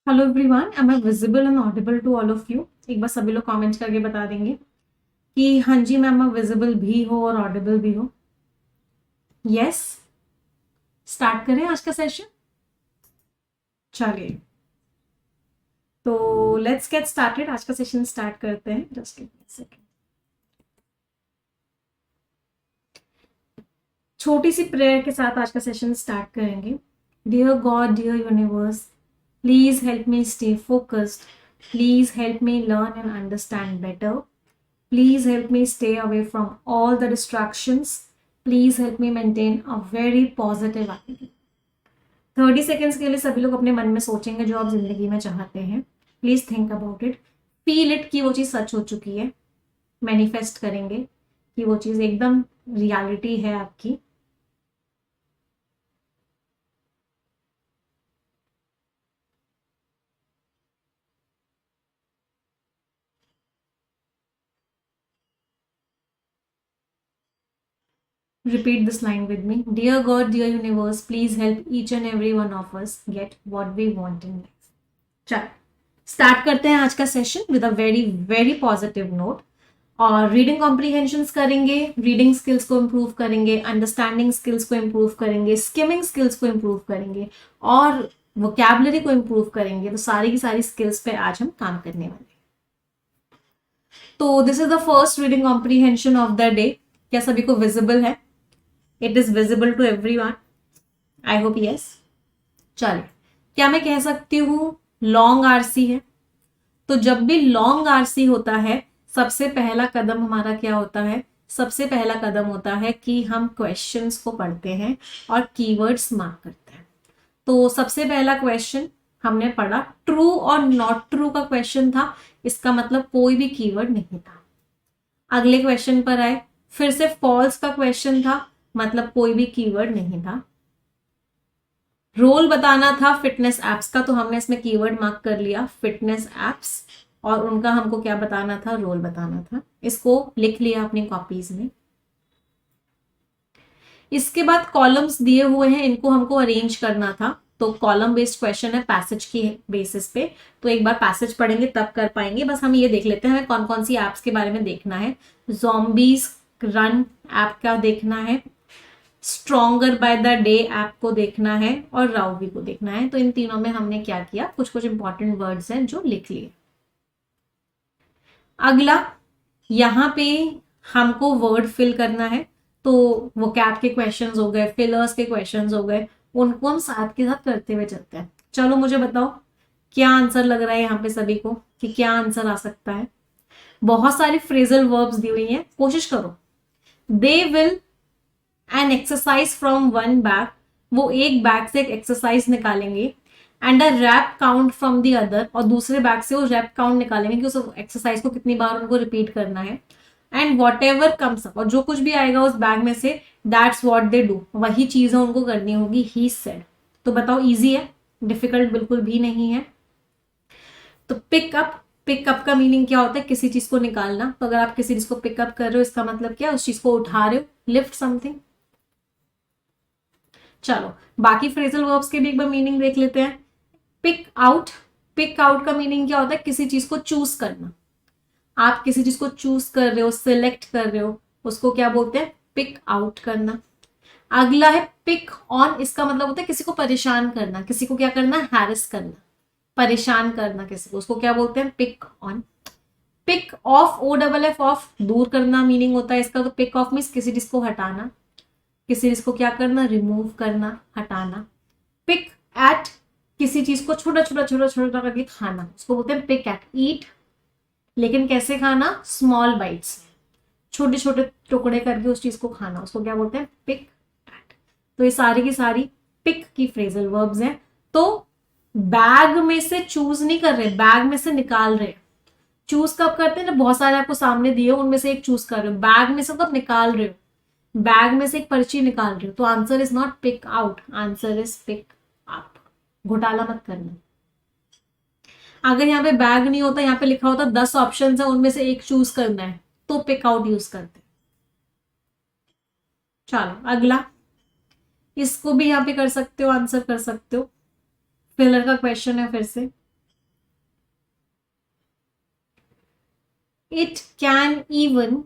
Hello everyone, am I visible and audible to all of you. एक बार सभी लोग कमेंट करके बता देंगे कि हाँ जी मैम, आप विजिबल भी हो और ऑडिबल भी हो। यस, स्टार्ट करें आज का सेशन। चलिए, तो लेट्स गेट स्टार्टेड। आज का सेशन स्टार्ट करते हैं। Just give me a second. छोटी सी प्रेयर के साथ आज का सेशन स्टार्ट करेंगे। Dear God, dear universe, please help me stay focused. Please help me learn and understand better. Please help me stay away from all the distractions. Please help me maintain a very positive attitude. 30 seconds के लिए सभी लोग अपने मन में सोचेंगे जो आप जिंदगी में चाहते हैं। Please think about it, feel it कि वो चीज सच हो चुकी है। मैनिफेस्ट करेंगे कि वो चीज एकदम रियलिटी है आपकी। Repeat this line with me. Dear God, dear universe, please help each and every one of us get what we want in life. चलो, स्टार्ट करते हैं आज का session with a very very positive note. और reading comprehension करेंगे, reading skills को improve करेंगे, understanding skills को इम्प्रूव करेंगे, स्किमिंग स्किल्स को इम्प्रूव करेंगे और वोकैबुलरी को इम्प्रूव करेंगे। तो सारी की सारी स्किल्स पे आज हम काम करने वाले हैं। तो this is the first reading comprehension of the day. क्या सभी को विजिबल है? It is visible to everyone, I hope yes. चलिए, क्या मैं कह सकती हूँ लॉन्ग आरसी है? तो जब भी लॉन्ग आरसी होता है, सबसे पहला कदम हमारा क्या होता है? सबसे पहला कदम होता है कि हम क्वेश्चंस को पढ़ते हैं और कीवर्ड्स मार्क करते हैं। तो सबसे पहला क्वेश्चन हमने पढ़ा, ट्रू और नॉट ट्रू का क्वेश्चन था। इसका मतलब कोई भी कीवर्ड नहीं था। अगले क्वेश्चन पर आए, फिर से फॉल्स का क्वेश्चन था, मतलब कोई भी कीवर्ड नहीं था। रोल बताना था फिटनेस एप्स का, तो हमने इसमें कीवर्ड मार्क कर लिया फिटनेस एप्स, और उनका हमको क्या बताना था? रोल बताना था। इसको लिख लिया अपनी कॉपीज में। इसके बाद कॉलम्स दिए हुए हैं, इनको हमको अरेंज करना था। तो कॉलम बेस्ड क्वेश्चन है पैसेज की बेसिस पे। तो एक बार पैसेज पढ़ेंगे तब कर पाएंगे। बस हम ये देख लेते हैं हमें कौन कौन सी एप्स के बारे में देखना है। जॉम्बीज रन ऐप का देखना है, stronger by the day app को देखना है और राउवी को देखना है। तो इन तीनों में हमने क्या किया, कुछ कुछ इंपॉर्टेंट वर्ड्स हैं जो लिख लिए। अगला, यहां पे हमको वर्ड फिल करना है। तो वो कैप के क्वेश्चंस हो गए, फिलर्स के क्वेश्चंस हो गए, उनको हम साथ के साथ करते हुए चलते हैं। चलो मुझे बताओ क्या आंसर लग रहा है यहाँ पे सभी को, कि क्या आंसर आ सकता है? बहुत सारी फ्रेजल वर्ब्स दी हुई हैं, कोशिश करो। They will an exercise from one bag, वो एक बैग से एक एक्सरसाइज निकालेंगे। And a rap count from the other, और दूसरे बैग से वो रैप काउंट निकालेंगे कि उस एक्सरसाइज को कितनी बार उनको रिपीट करना है। And what ever comes up, और जो कुछ भी आएगा उस बैग में से, दैट्स वॉट दे डू, वही चीजें उनको करनी होगी। He said. तो बताओ, इजी है? डिफिकल्ट बिल्कुल भी नहीं है। तो पिकअप, पिकअप का मीनिंग क्या होता है? किसी चीज को निकालना। तो अगर आप किसी चीज को पिकअप कर रहे हो, इसका मतलब क्या? उस चीज को उठा रहे हो, लिफ्ट समथिंग। चलो, बाकी फ्रेजल वर्ब्स के भी एक बार मीनिंग देख लेते हैं। पिक आउट, पिक आउट का मीनिंग क्या होता है? किसी चीज को चूज करना। आप किसी चीज को चूज कर रहे हो, सिलेक्ट कर रहे हो, उसको क्या बोलते हैं? पिक आउट करना। अगला है पिक ऑन, इसका मतलब होता है किसी को परेशान करना, किसी को क्या करना? हैरेस करना, परेशान करना किसी को, उसको क्या बोलते हैं? Pick on. Pick off, O double F off, दूर करना मीनिंग होता है इसका। तो पिक ऑफ मीन्स किसी चीज को हटाना, किसी चीज को क्या करना? रिमूव करना, हटाना। पिक एट, किसी चीज को छोटा छोटा छोटा छोटा करके खाना, उसको बोलते हैं पिक एट। ईट, लेकिन कैसे खाना? स्मॉल बाइट्स, छोटे छोटे टुकड़े करके उस चीज को खाना, उसको क्या बोलते हैं? Pick at. तो ये सारी की सारी पिक की फ्रेजल वर्ब्स हैं। तो बैग में से चूज नहीं कर रहे, बैग में से निकाल रहे। चूज कब करते हैं? ना, बहुत सारे आपको सामने दिए, उनमें से एक चूज कर रहे हो। बैग में से कब निकाल रहे हो? बैग में से एक पर्ची निकाल रहे हो। तो answer is not pick out, answer is pick up. घोटाला मत करना। अगर यहाँ पे बैग नहीं होता, यहाँ पे लिखा होता 10 ऑप्शन है, उनमें से एक चूज करना है, तो पिक आउट यूज करते। चलो अगला, इसको भी यहाँ पे कर सकते हो, आंसर कर सकते हो। फिलर का क्वेश्चन है फिर से। इट कैन इवन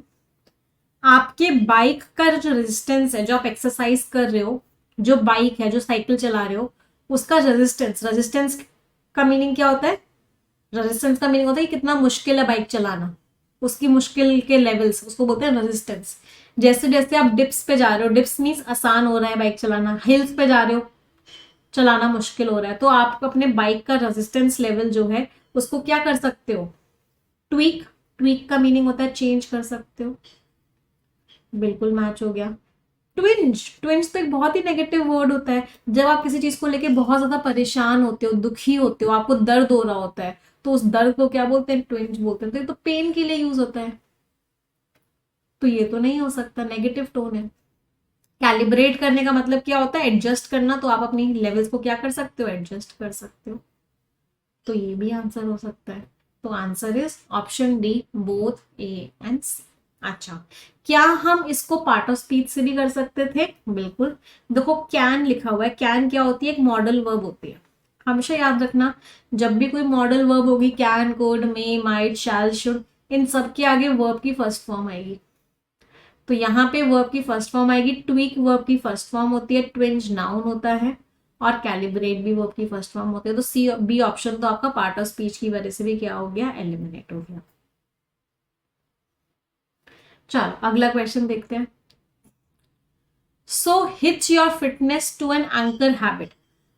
आपके बाइक का जो रेजिस्टेंस है, जो आप एक्सरसाइज कर रहे हो, जो बाइक है, जो साइकिल चला रहे हो, उसका रेजिस्टेंस, रेजिस्टेंस का मीनिंग क्या होता है? रेजिस्टेंस का मीनिंग होता है कि कितना मुश्किल है बाइक चलाना, उसकी मुश्किल के लेवल्स, उसको बोलते हैं रेजिस्टेंस। जैसे जैसे आप डिप्स पे जा रहे हो, डिप्स मीन्स आसान हो रहा है बाइक चलाना, हिल्स पे जा रहे हो, चलाना मुश्किल हो रहा है, तो आप अपने बाइक का रेजिस्टेंस लेवल जो है उसको क्या कर सकते हो? ट्वीक। ट्वीक का मीनिंग होता है चेंज कर सकते हो। बिल्कुल मैच हो गया। ट्विंज, ट्विंज तो एक बहुत ही नेगेटिव वर्ड होता है। जब आप किसी चीज को लेके बहुत ज्यादा परेशान होते हो, दुखी होते हो, आपको दर्द हो रहा होता है, तो उस दर्द को क्या बोलते हैं? ट्विंज बोलते हैं। तो ये तो पेन के लिए यूज होता है, तो ये तो नहीं हो सकता, नेगेटिव टोन है। कैलिब्रेट करने का मतलब क्या होता है? एडजस्ट करना। तो आप अपनी लेवल्स को क्या कर सकते हो? एडजस्ट कर सकते हो। तो ये भी आंसर हो सकता है। तो answer is option D, both A and C. अच्छा, क्या हम इसको पार्ट ऑफ स्पीच से भी कर सकते थे? बिल्कुल। देखो कैन लिखा हुआ है, कैन क्या होती है? एक मॉडल वर्ब होती है। हमेशा याद रखना, जब भी कोई मॉडल वर्ब होगी, can, could, may, might, shall, should, इन सब के आगे वर्ब की फर्स्ट फॉर्म आएगी। तो यहाँ पे वर्ब की फर्स्ट फॉर्म आएगी, ट्वीक वर्ब की फर्स्ट फॉर्म होती है, ट्विंज नाउन होता है, और कैलिब्रेट भी वर्ब की फर्स्ट फॉर्म होती है। तो सी बी ऑप्शन तो आपका पार्ट ऑफ स्पीच की वजह से भी क्या हो गया? एलिमिनेट हो गया। चलो अगला क्वेश्चन देखते हैं। So hitch your fitness to an anchor habit.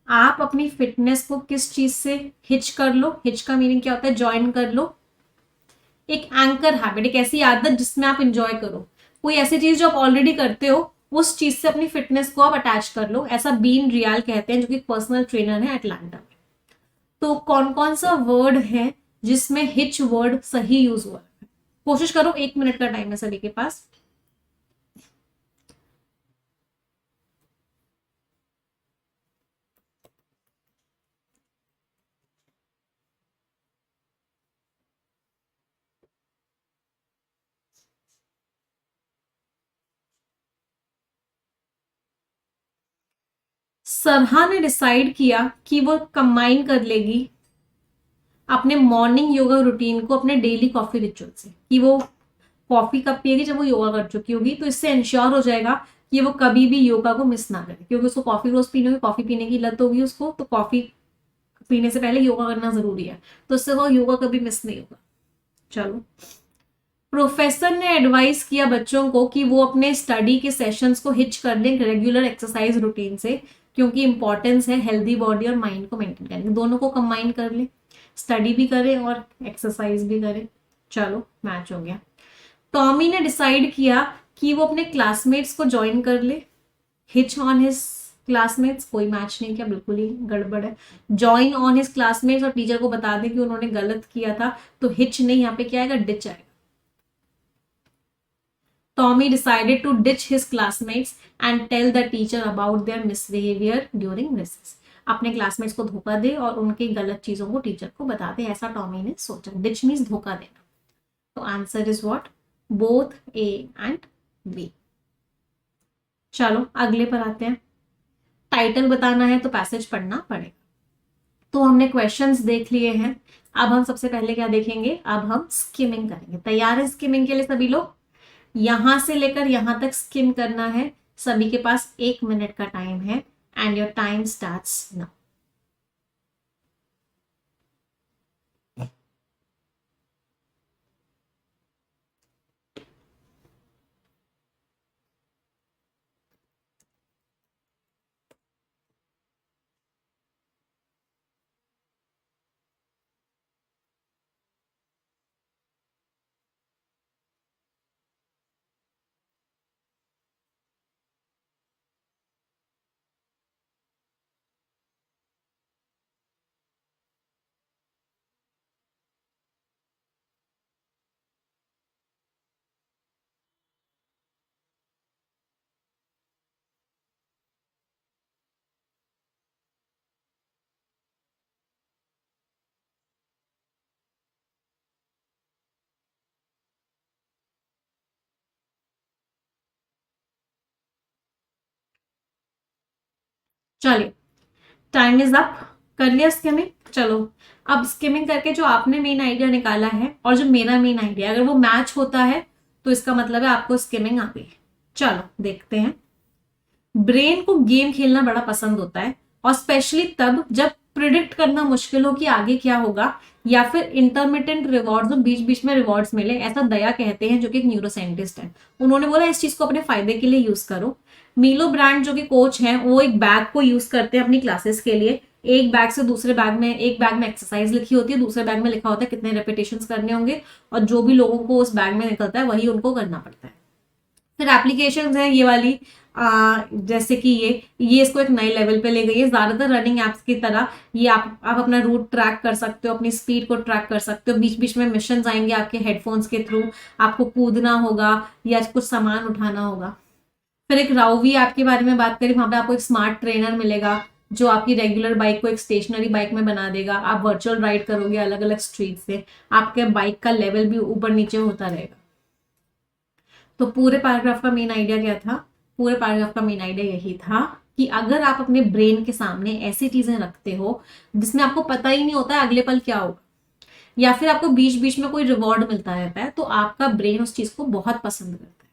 आप अपनी फिटनेस को किस चीज से हिच कर लो? हिच का मीनिंग क्या होता है? ज्वाइन कर लो। एक एंकर हैबिट, एक ऐसी आदत जिसमें आप इंजॉय करो, कोई ऐसी चीज जो आप ऑलरेडी करते हो, उस चीज से अपनी फिटनेस को आप अटैच कर लो। ऐसा बीन रियाल कहते हैं, जो कि पर्सनल ट्रेनर है अटलांटा में। तो कौन कौन सा वर्ड है जिसमें हिच वर्ड सही यूज हुआ है? कोशिश करो, 1 मिनट का टाइम है सभी के पास। सरहा ने डिसाइड किया कि वो कंबाइन कर लेगी अपने मॉर्निंग योगा रूटीन को अपने डेली कॉफी रिचुअल से, कि वो कॉफी कब पिएगी? जब वो योगा कर चुकी होगी। तो इससे इंश्योर हो जाएगा कि वो कभी भी योगा को मिस ना करे, क्योंकि उसको कॉफी रोज पीने होगी, कॉफी पीने की लत होगी उसको, तो कॉफी पीने से पहले योगा करना जरूरी है। तो उससे वो योगा कभी मिस नहीं होगा। चलो, प्रोफेसर ने एडवाइस किया बच्चों को कि वो अपने स्टडी के सेशंस को हिच कर लें रेगुलर एक्सरसाइज रूटीन से, क्योंकि इंपॉर्टेंस है हेल्दी बॉडी और माइंड को मेंटेन करने, दोनों को कंबाइन कर ले, स्टडी भी करे और एक्सरसाइज भी करे। चलो मैच हो गया। टॉमी ने डिसाइड किया कि वो अपने क्लासमेट्स को ज्वाइन कर ले, हिच ऑन हिज क्लासमेट्स, कोई मैच नहीं किया, बिल्कुल ही गड़बड़ है। ज्वाइन ऑन हिज क्लासमेट्स और टीचर को बता दें कि उन्होंने गलत किया था, तो हिच नहीं, यहाँ पे क्या आएगा? डिच आएगा। Tommy decided to ditch his classmates and tell the teacher about their misbehavior during recess. अपने क्लासमेट्स को धोखा दे और उनकी गलत चीजों को टीचर को बता दे, ऐसा टॉमी ने सोचा। डिच मीन्स धोखा देना। तो answer is what? Both A and B. चलो अगले पर आते हैं। टाइटल बताना है तो पैसेज पढ़ना पड़ेगा। तो हमने क्वेश्चंस देख लिए हैं। अब हम सबसे पहले क्या देखेंगे? अब हम स्किमिंग करेंगे। तैयार है स्किमिंग के लिए सभी लोग? यहां से लेकर यहां तक स्किम करना है। सभी के पास 1 मिनट का टाइम है, and your time starts now. चलिए, टाइम इज अप। कर लिया स्किमिंग? चलो अब स्किमिंग करके जो आपने मेन आइडिया निकाला है और जो मेरा मेन आइडिया, अगर वो मैच होता है तो इसका मतलब है आपको स्किमिंग आ गई। चलो देखते हैं। ब्रेन को गेम खेलना बड़ा पसंद होता है, और स्पेशली तब जब प्रिडिक्ट करना मुश्किल हो कि आगे क्या होगा, या फिर इंटरमिटेंट रिवॉर्ड्स, बीच बीच में रिवॉर्ड्स मिले, ऐसा दया कहते हैं जो कि एक न्यूरो साइंटिस्ट है। उन्होंने बोला इस चीज को अपने फायदे के लिए यूज करो। मीलो ब्रांड जो कि कोच हैं, वो एक बैग को यूज करते हैं अपनी क्लासेस के लिए। एक बैग से दूसरे बैग में, एक बैग में एक्सरसाइज लिखी होती है, दूसरे बैग में लिखा होता है कितने रेपिटेशंस करने होंगे, और जो भी लोगों को उस बैग में निकलता है वही उनको करना पड़ता है। फिर एप्लीकेशंस हैं ये वाली, जैसे कि ये इसको एक नए लेवल पे ले गई है। ज्यादातर रनिंग एप्स की तरह ये आप अपना रूट ट्रैक कर सकते हो, अपनी स्पीड को ट्रैक कर सकते हो, बीच बीच में मिशन आएंगे आपके हेडफोन्स के थ्रू, आपको कूदना होगा या कुछ सामान उठाना होगा। फिर एक राउवी ऐप के बारे में बात करें, वहां पे आपको एक स्मार्ट ट्रेनर मिलेगा जो आपकी रेगुलर बाइक को एक स्टेशनरी बाइक में बना देगा। आप वर्चुअल राइड करोगे अलग अलग स्ट्रीट से, आपके बाइक का लेवल भी ऊपर नीचे होता रहेगा। तो पूरे पैराग्राफ का मेन आइडिया क्या था? पूरे पैराग्राफ का मेन आइडिया यही था कि अगर आप अपने ब्रेन के सामने ऐसी चीजें रखते हो जिसमें आपको पता ही नहीं होता है अगले पल क्या होगा, या फिर आपको बीच बीच में कोई रिवॉर्ड मिलता रहता है, तो आपका ब्रेन उस चीज को बहुत पसंद करता है,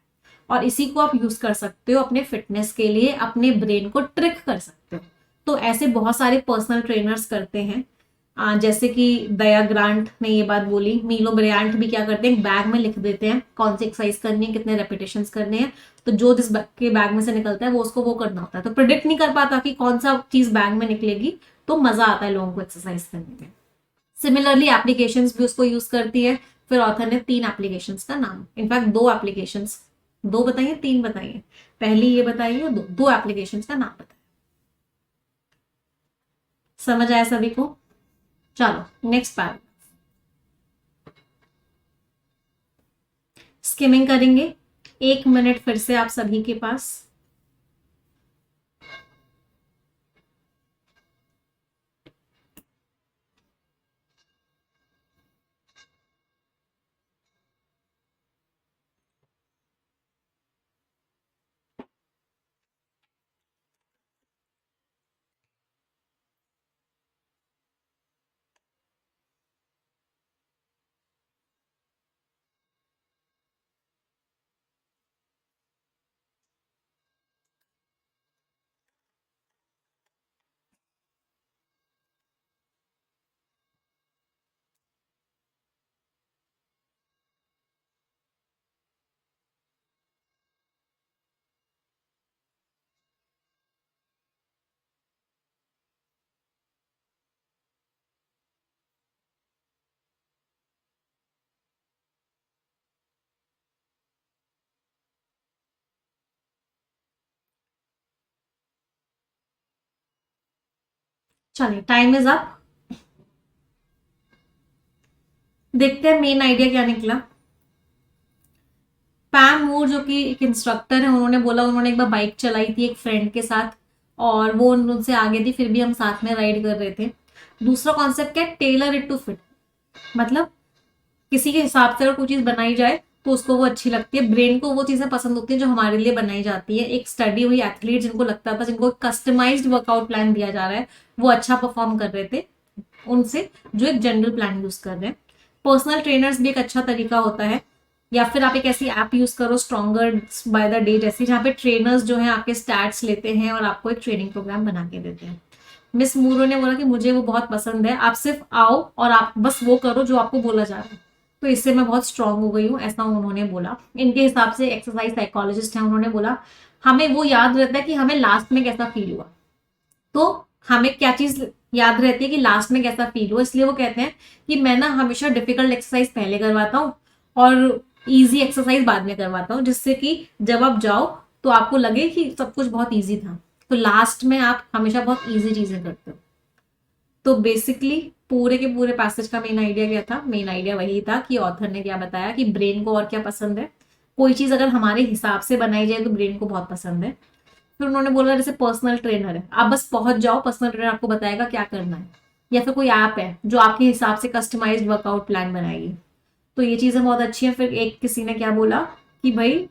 और इसी को आप यूज कर सकते हो अपने फिटनेस के लिए, अपने ब्रेन को ट्रिक कर सकते हो। तो ऐसे बहुत सारे पर्सनल ट्रेनर्स करते हैं, जैसे कि दया ग्रांट ने ये बात बोली। मीलो ब्रियांट भी क्या करते हैं, बैग में लिख देते हैं कौन सी एक्सरसाइज करनी है, कितने रेपिटेशन करने हैं, तो जो जिस के बैग में से निकलता है वो उसको वो करना होता है। तो प्रिडिक्ट नहीं कर पाता कि कौन सा चीज बैग में निकलेगी, तो मजा आता है लोगों को एक्सरसाइज करने में। सिमिलरली एप्लीकेशंस भी उसको यूज करती है। फिर ऑथर ने 3 एप्लीकेशंस का नाम, इनफैक्ट 2 एप्लीकेशंस, 2 बताइए 3 बताइए, पहली ये बताइए, 2 एप्लीकेशंस का नाम बताइए। समझ आया सभी को? चलो नेक्स्ट पैराग्राफ, स्किमिंग करेंगे। 1 मिनट फिर से आप सभी के पास। चलिए टाइम इज अप। देखते हैं मेन आइडिया क्या निकला। पैम मूर जो कि एक इंस्ट्रक्टर है, उन्होंने बोला उन्होंने एक बार बाइक चलाई थी एक फ्रेंड के साथ, और वो उनसे आगे थी, फिर भी हम साथ में राइड कर रहे थे। दूसरा कॉन्सेप्ट क्या है, टेलर इट टू फिट, मतलब किसी के हिसाब से अगर कोई चीज बनाई जाए तो उसको वो अच्छी लगती है। ब्रेन को वो चीजें पसंद होती है जो हमारे लिए बनाई जाती है। एक स्टडी हुई, एथलीट जिनको लगता था, जिनको कस्टमाइज्ड वर्कआउट प्लान दिया जा रहा है, वो अच्छा परफॉर्म कर रहे थे उनसे जो एक जनरल प्लान यूज कर रहे हैं। पर्सनल ट्रेनर्स भी एक अच्छा तरीका होता है, या फिर आप एक ऐसी ऐप यूज करो स्ट्रॉन्गर बाय द डे जैसी, जहाँ पे ट्रेनर्स जो है आपके स्टैट्स लेते हैं और आपको एक ट्रेनिंग प्रोग्राम बना के देते हैं। मिस मूरो ने बोला कि मुझे वो बहुत पसंद है, आप सिर्फ आओ और आप बस वो करो जो आपको बोला जा रहा है, तो इससे मैं बहुत स्ट्रांग हो गई हूँ, ऐसा उन्होंने बोला। इनके हिसाब से एक्सरसाइज साइकोलॉजिस्ट हैं, उन्होंने बोला हमें वो याद रहता है कि हमें लास्ट में कैसा फील हुआ, तो हमें क्या चीज याद रहती है कि लास्ट में कैसा फील हुआ, इसलिए वो कहते हैं कि मैं ना हमेशा डिफिकल्ट एक्सरसाइज पहले करवाता हूँ और इजी एक्सरसाइज बाद में करवाता हूँ, जिससे कि जब आप जाओ तो आपको लगे कि सब कुछ बहुत इजी था, तो लास्ट में आप हमेशा बहुत इजी चीजें करते हो। तो बेसिकली पूरे के पूरे पैसेज का मेन आइडिया क्या था? मेन आइडिया वही था कि ऑथर ने क्या बताया कि ब्रेन को और क्या पसंद है, कोई चीज अगर हमारे हिसाब से बनाई जाए तो ब्रेन को बहुत पसंद है। फिर उन्होंने बोला जैसे पर्सनल ट्रेनर है, आप बस पहुंच जाओ, पर्सनल ट्रेनर आपको बताएगा क्या करना है, या फिर कोई ऐप है जो आपके हिसाब से कस्टमाइज्ड वर्कआउट प्लान बनाएगी, तो ये चीजें बहुत अच्छी है। फिर एक किसी ने क्या बोला कि भाई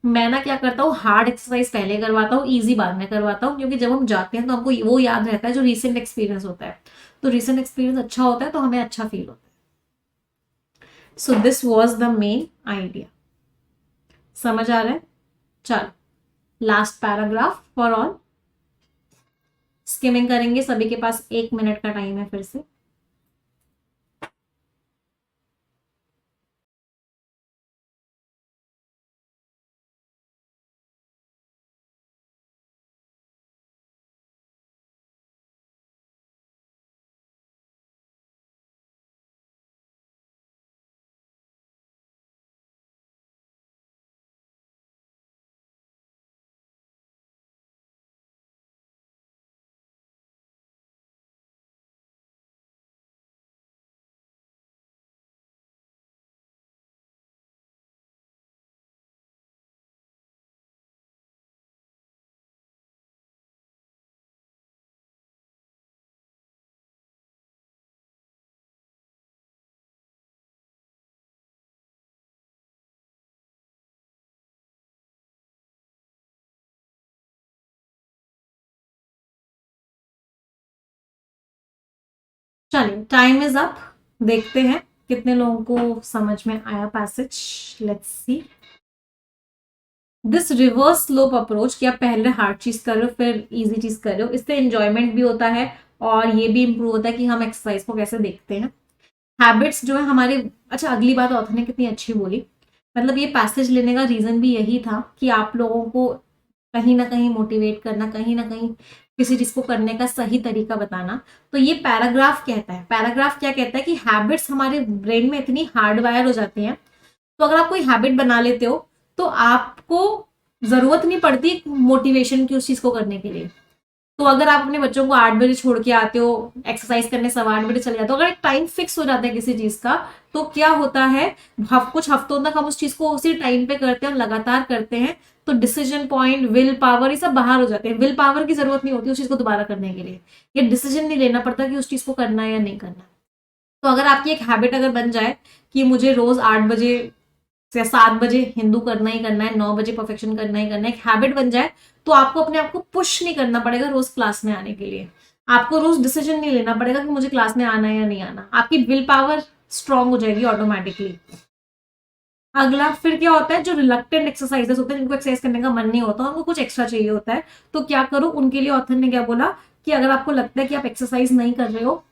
मैं ना क्या करता हूँ, हार्ड एक्सरसाइज पहले करवाता हूँ, इजी बाद में करवाता हूँ, क्योंकि जब हम जाते हैं तो हमको वो याद रहता है जो रीसेंट एक्सपीरियंस होता है। तो रीसेंट एक्सपीरियंस अच्छा होता है तो हमें अच्छा फील होता है। So this was the main idea. समझ आ रहा है? चलो, last paragraph for all. Skimming करेंगे, सभी के पास 1 मिनट का टाइम है फिर से। चलिए, टाइम इज अप। देखते हैं कितने लोगों को समझ में आया passage. Let's see. This reverse slope approach, कि आप पहले हार्ड चीज कर रहे हो फिर इजी चीज कर रहे हो, इससे एंजॉयमेंट भी होता है और ये भी इंप्रूव होता है कि हम एक्सरसाइज को कैसे देखते हैं। हैबिट्स जो है हमारे। अच्छा, अगली बात ऑथर ने कितनी अच्छी बोली। मतलब ये पैसेज लेने का रीजन भी यही था कि आप लोगों को कहीं ना कहीं मोटिवेट करना, कहीं ना कहीं किसी चीज को करने का सही तरीका बताना। तो ये पैराग्राफ कहता है, पैराग्राफ क्या कहता है कि हैबिट्स हमारे ब्रेन में इतनी हार्ड वायर हो जाती हैं। तो अगर आप कोई हैबिट बना लेते हो तो आपको जरूरत नहीं पड़ती मोटिवेशन की उस चीज को करने के लिए। तो अगर आप अपने बच्चों को 8 बजे छोड़ के आते हो, एक्सरसाइज करने 8:15 चले जाते हो, अगर एक टाइम फिक्स हो जाता है किसी चीज का, तो क्या होता है, कुछ हफ्तों तक हम उस चीज को उसी टाइम पे करते हैं, लगातार करते हैं, तो डिसीजन पॉइंट, विल पावर, ये सब बाहर हो जाते हैं। विल पावर की जरूरत नहीं होती उस चीज को दोबारा करने के लिए। ये डिसीजन नहीं लेना पड़ता कि उस चीज को करना है या नहीं करना। तो अगर आपकी एक हैबिट अगर बन जाए कि मुझे रोज 8 बजे से 7 बजे हिंदू करना ही करना है, 9 बजे परफेक्शन करना ही करना है, एक हैबिट बन जाए, तो आपको अपने आप को पुश नहीं करना पड़ेगा रोज क्लास में आने के लिए। आपको रोज डिसीजन नहीं लेना पड़ेगा कि मुझे क्लास में आना है या नहीं आना। आपकी विल पावर स्ट्रांग हो जाएगी ऑटोमेटिकली। अगला फिर क्या होता है, जो रिलक्टेंट एक्सरसाइजेस होते हैं, जिनको एक्सरसाइज करने का मन नहीं होता, उनको कुछ एक्स्ट्रा चाहिए होता है, तो क्या करो उनके लिए। ऑथर ने क्या बोला कि अगर आपको लगता है कि आप एक्सरसाइज नहीं कर रहे हो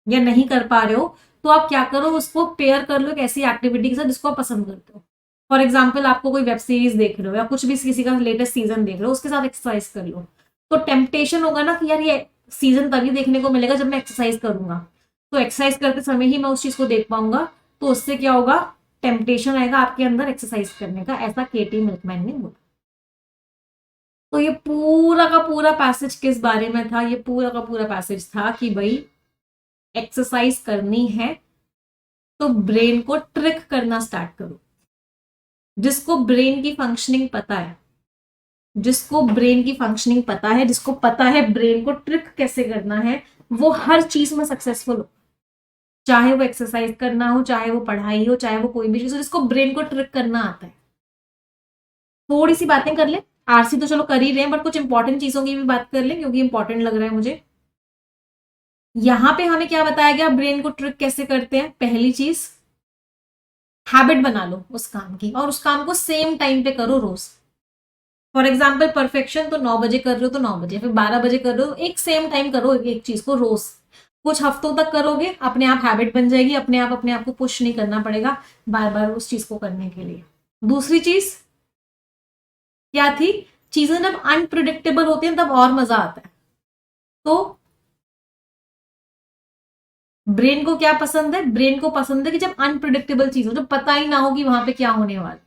या नहीं कर पा रहे हो, तो आप क्या करो, उसको पेयर कर लो एक ऐसी एक्टिविटी के साथ जिसको आप पसंद करते हो। फॉर एग्जाम्पल, आपको कोई वेब सीरीज देख रहे हो या कुछ भी किसी का लेटेस्ट सीजन देख रहे हो, उसके साथ एक्सरसाइज कर लो। तो टेम्पटेशन होगा ना कि यार ये सीजन तभी देखने को मिलेगा जब मैं एक्सरसाइज करूंगा, तो एक्सरसाइज करते समय ही मैं उस चीज को देख पाऊंगा। तो उससे क्या होगा, टेम्पटेशन आएगा आपके अंदर एक्सरसाइज करने का। ऐसा केटी मिल्कमैन ने बोला। तो ये पूरा का पूरा पैसेज किस बारे में था? ये पूरा का पूरा पैसेज था कि भाई एक्सरसाइज करनी है तो ब्रेन को ट्रिक करना स्टार्ट करो। जिसको ब्रेन की फंक्शनिंग पता है, जिसको ब्रेन की फंक्शनिंग पता है, जिसको पता है ब्रेन को ट्रिक कैसे करना है, वो हर चीज में सक्सेसफुल हो। चाहे वो एक्सरसाइज करना हो, चाहे वो पढ़ाई हो, चाहे वो कोई भी चीज हो, जिसको ब्रेन को ट्रिक करना आता है। थोड़ी सी बातें कर ले। आरसी तो चलो कर ही रहे हैं, बट कुछ इंपॉर्टेंट चीजों की भी बात कर ले क्योंकि इंपॉर्टेंट लग रहा है मुझे। यहां पे हमें क्या बताया गया, ब्रेन को ट्रिक कैसे करते हैं। पहली चीज, हैबिट बना लो उस काम की और उस काम को सेम टाइम पे करो रोज। फॉर एग्जाम्पल, परफेक्शन तो 9 बजे कर रहे हो तो 9 बजे, फिर 12 बजे कर रहे हो, एक सेम टाइम करो एक चीज को रोज। कुछ हफ्तों तक करोगे, अपने आप हैबिट बन जाएगी, अपने आप को पुश नहीं करना पड़ेगा बार बार उस चीज को करने के लिए। दूसरी चीज क्या थी, चीजें जब अनप्रिडिक्टेबल होती हैं तब और मजा आता है। तो ब्रेन को क्या पसंद है, ब्रेन को पसंद है कि जब अनप्रिडिक्टेबल चीज हो, जब पता ही ना हो कि वहां पे क्या होने वाला,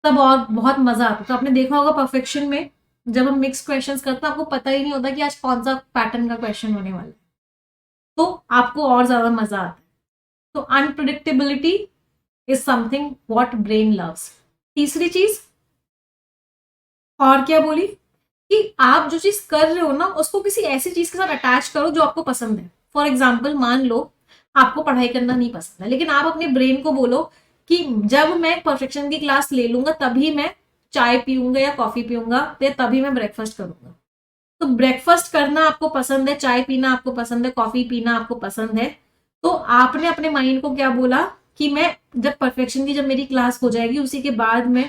तब और बहुत मजा आता है। तो आपने देखा होगा परफेक्शन में जब हम मिक्स क्वेश्चंस करते हैं, आपको पता ही नहीं होता कि आज कौन सा पैटर्न का क्वेश्चन होने वाला है, तो आपको और ज्यादा मजा आता है। तो unpredictability is something what brain loves. तीसरी चीज और क्या बोली, कि आप जो चीज कर रहे हो ना, उसको किसी ऐसी चीज के साथ अटैच करो जो आपको पसंद है। फॉर एग्जाम्पल, मान लो आपको पढ़ाई करना नहीं पसंद है, लेकिन आप अपने ब्रेन को बोलो कि जब मैं परफेक्शन की क्लास ले लूंगा तभी मैं चाय पीऊंगा या कॉफी पीऊंगा तो तभी मैं ब्रेकफास्ट करूंगा। तो ब्रेकफास्ट करना आपको पसंद है, चाय पीना आपको पसंद है, कॉफी पीना आपको पसंद है, तो आपने अपने माइंड को क्या बोला कि मैं जब परफेक्शन की जब मेरी क्लास हो जाएगी उसी के बाद मैं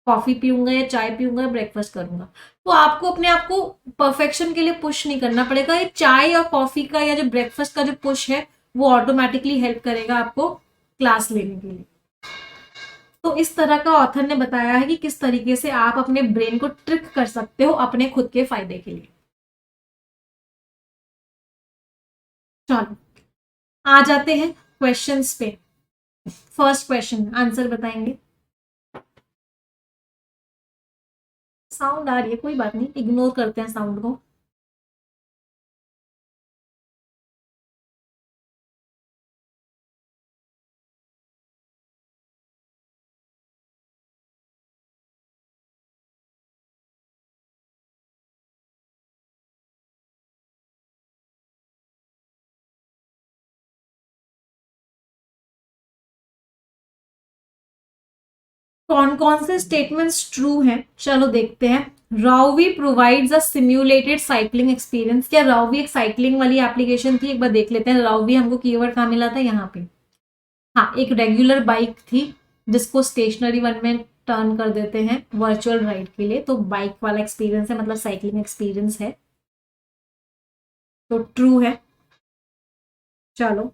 कॉफी पीऊंगा या चाय पीऊंगा या ब्रेकफास्ट करूंगा। तो आपको अपने आप को परफेक्शन के लिए पुश नहीं करना पड़ेगा। ये चाय और कॉफी का या जो ब्रेकफास्ट का जो पुश है वो ऑटोमेटिकली हेल्प करेगा आपको क्लास लेने के लिए। तो इस तरह का ऑथर ने बताया है कि किस तरीके से आप अपने ब्रेन को ट्रिक कर सकते हो अपने खुद के फायदे के लिए। चलो आ जाते हैं क्वेश्चंस पे। फर्स्ट क्वेश्चन आंसर बताएंगे। साउंड आ रही है, कोई बात नहीं, इग्नोर करते हैं साउंड को। कौन कौन से स्टेटमेंट्स ट्रू हैं, चलो देखते हैं। Rouvy provides a simulated cycling experience. क्या राउवी एक साइकिलिंग वाली एप्लीकेशन थी? एक बार देख लेते हैं। राउवी हमको कीवर्ड कहाँ मिला था? यहाँ पे। हाँ, एक रेगुलर बाइक थी जिसको स्टेशनरी वन में टर्न कर देते हैं वर्चुअल राइड के लिए, तो बाइक वाला एक्सपीरियंस है, मतलब साइकिलिंग एक्सपीरियंस है, तो ट्रू है। चलो,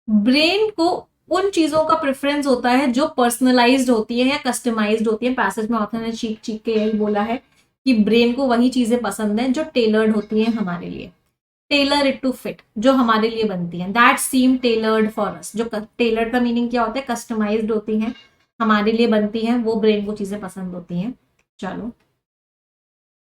ब्रेन को उन चीजों का प्रेफरेंस होता है जो पर्सनलाइज्ड होती है या कस्टमाइज्ड होती है। पैसेज में ऑथर ने चीख चीख के यही बोला है कि ब्रेन को वही चीजें पसंद है जो टेलर्ड होती हैं हमारे लिए। टेलर इट टू फिट, जो हमारे लिए बनती हैं। That seem tailored for us. जो टेलर्ड का मीनिंग क्या होता है? कस्टमाइज्ड होती हैं, हमारे लिए बनती हैं, वो ब्रेन को चीजें पसंद होती हैं। चलो,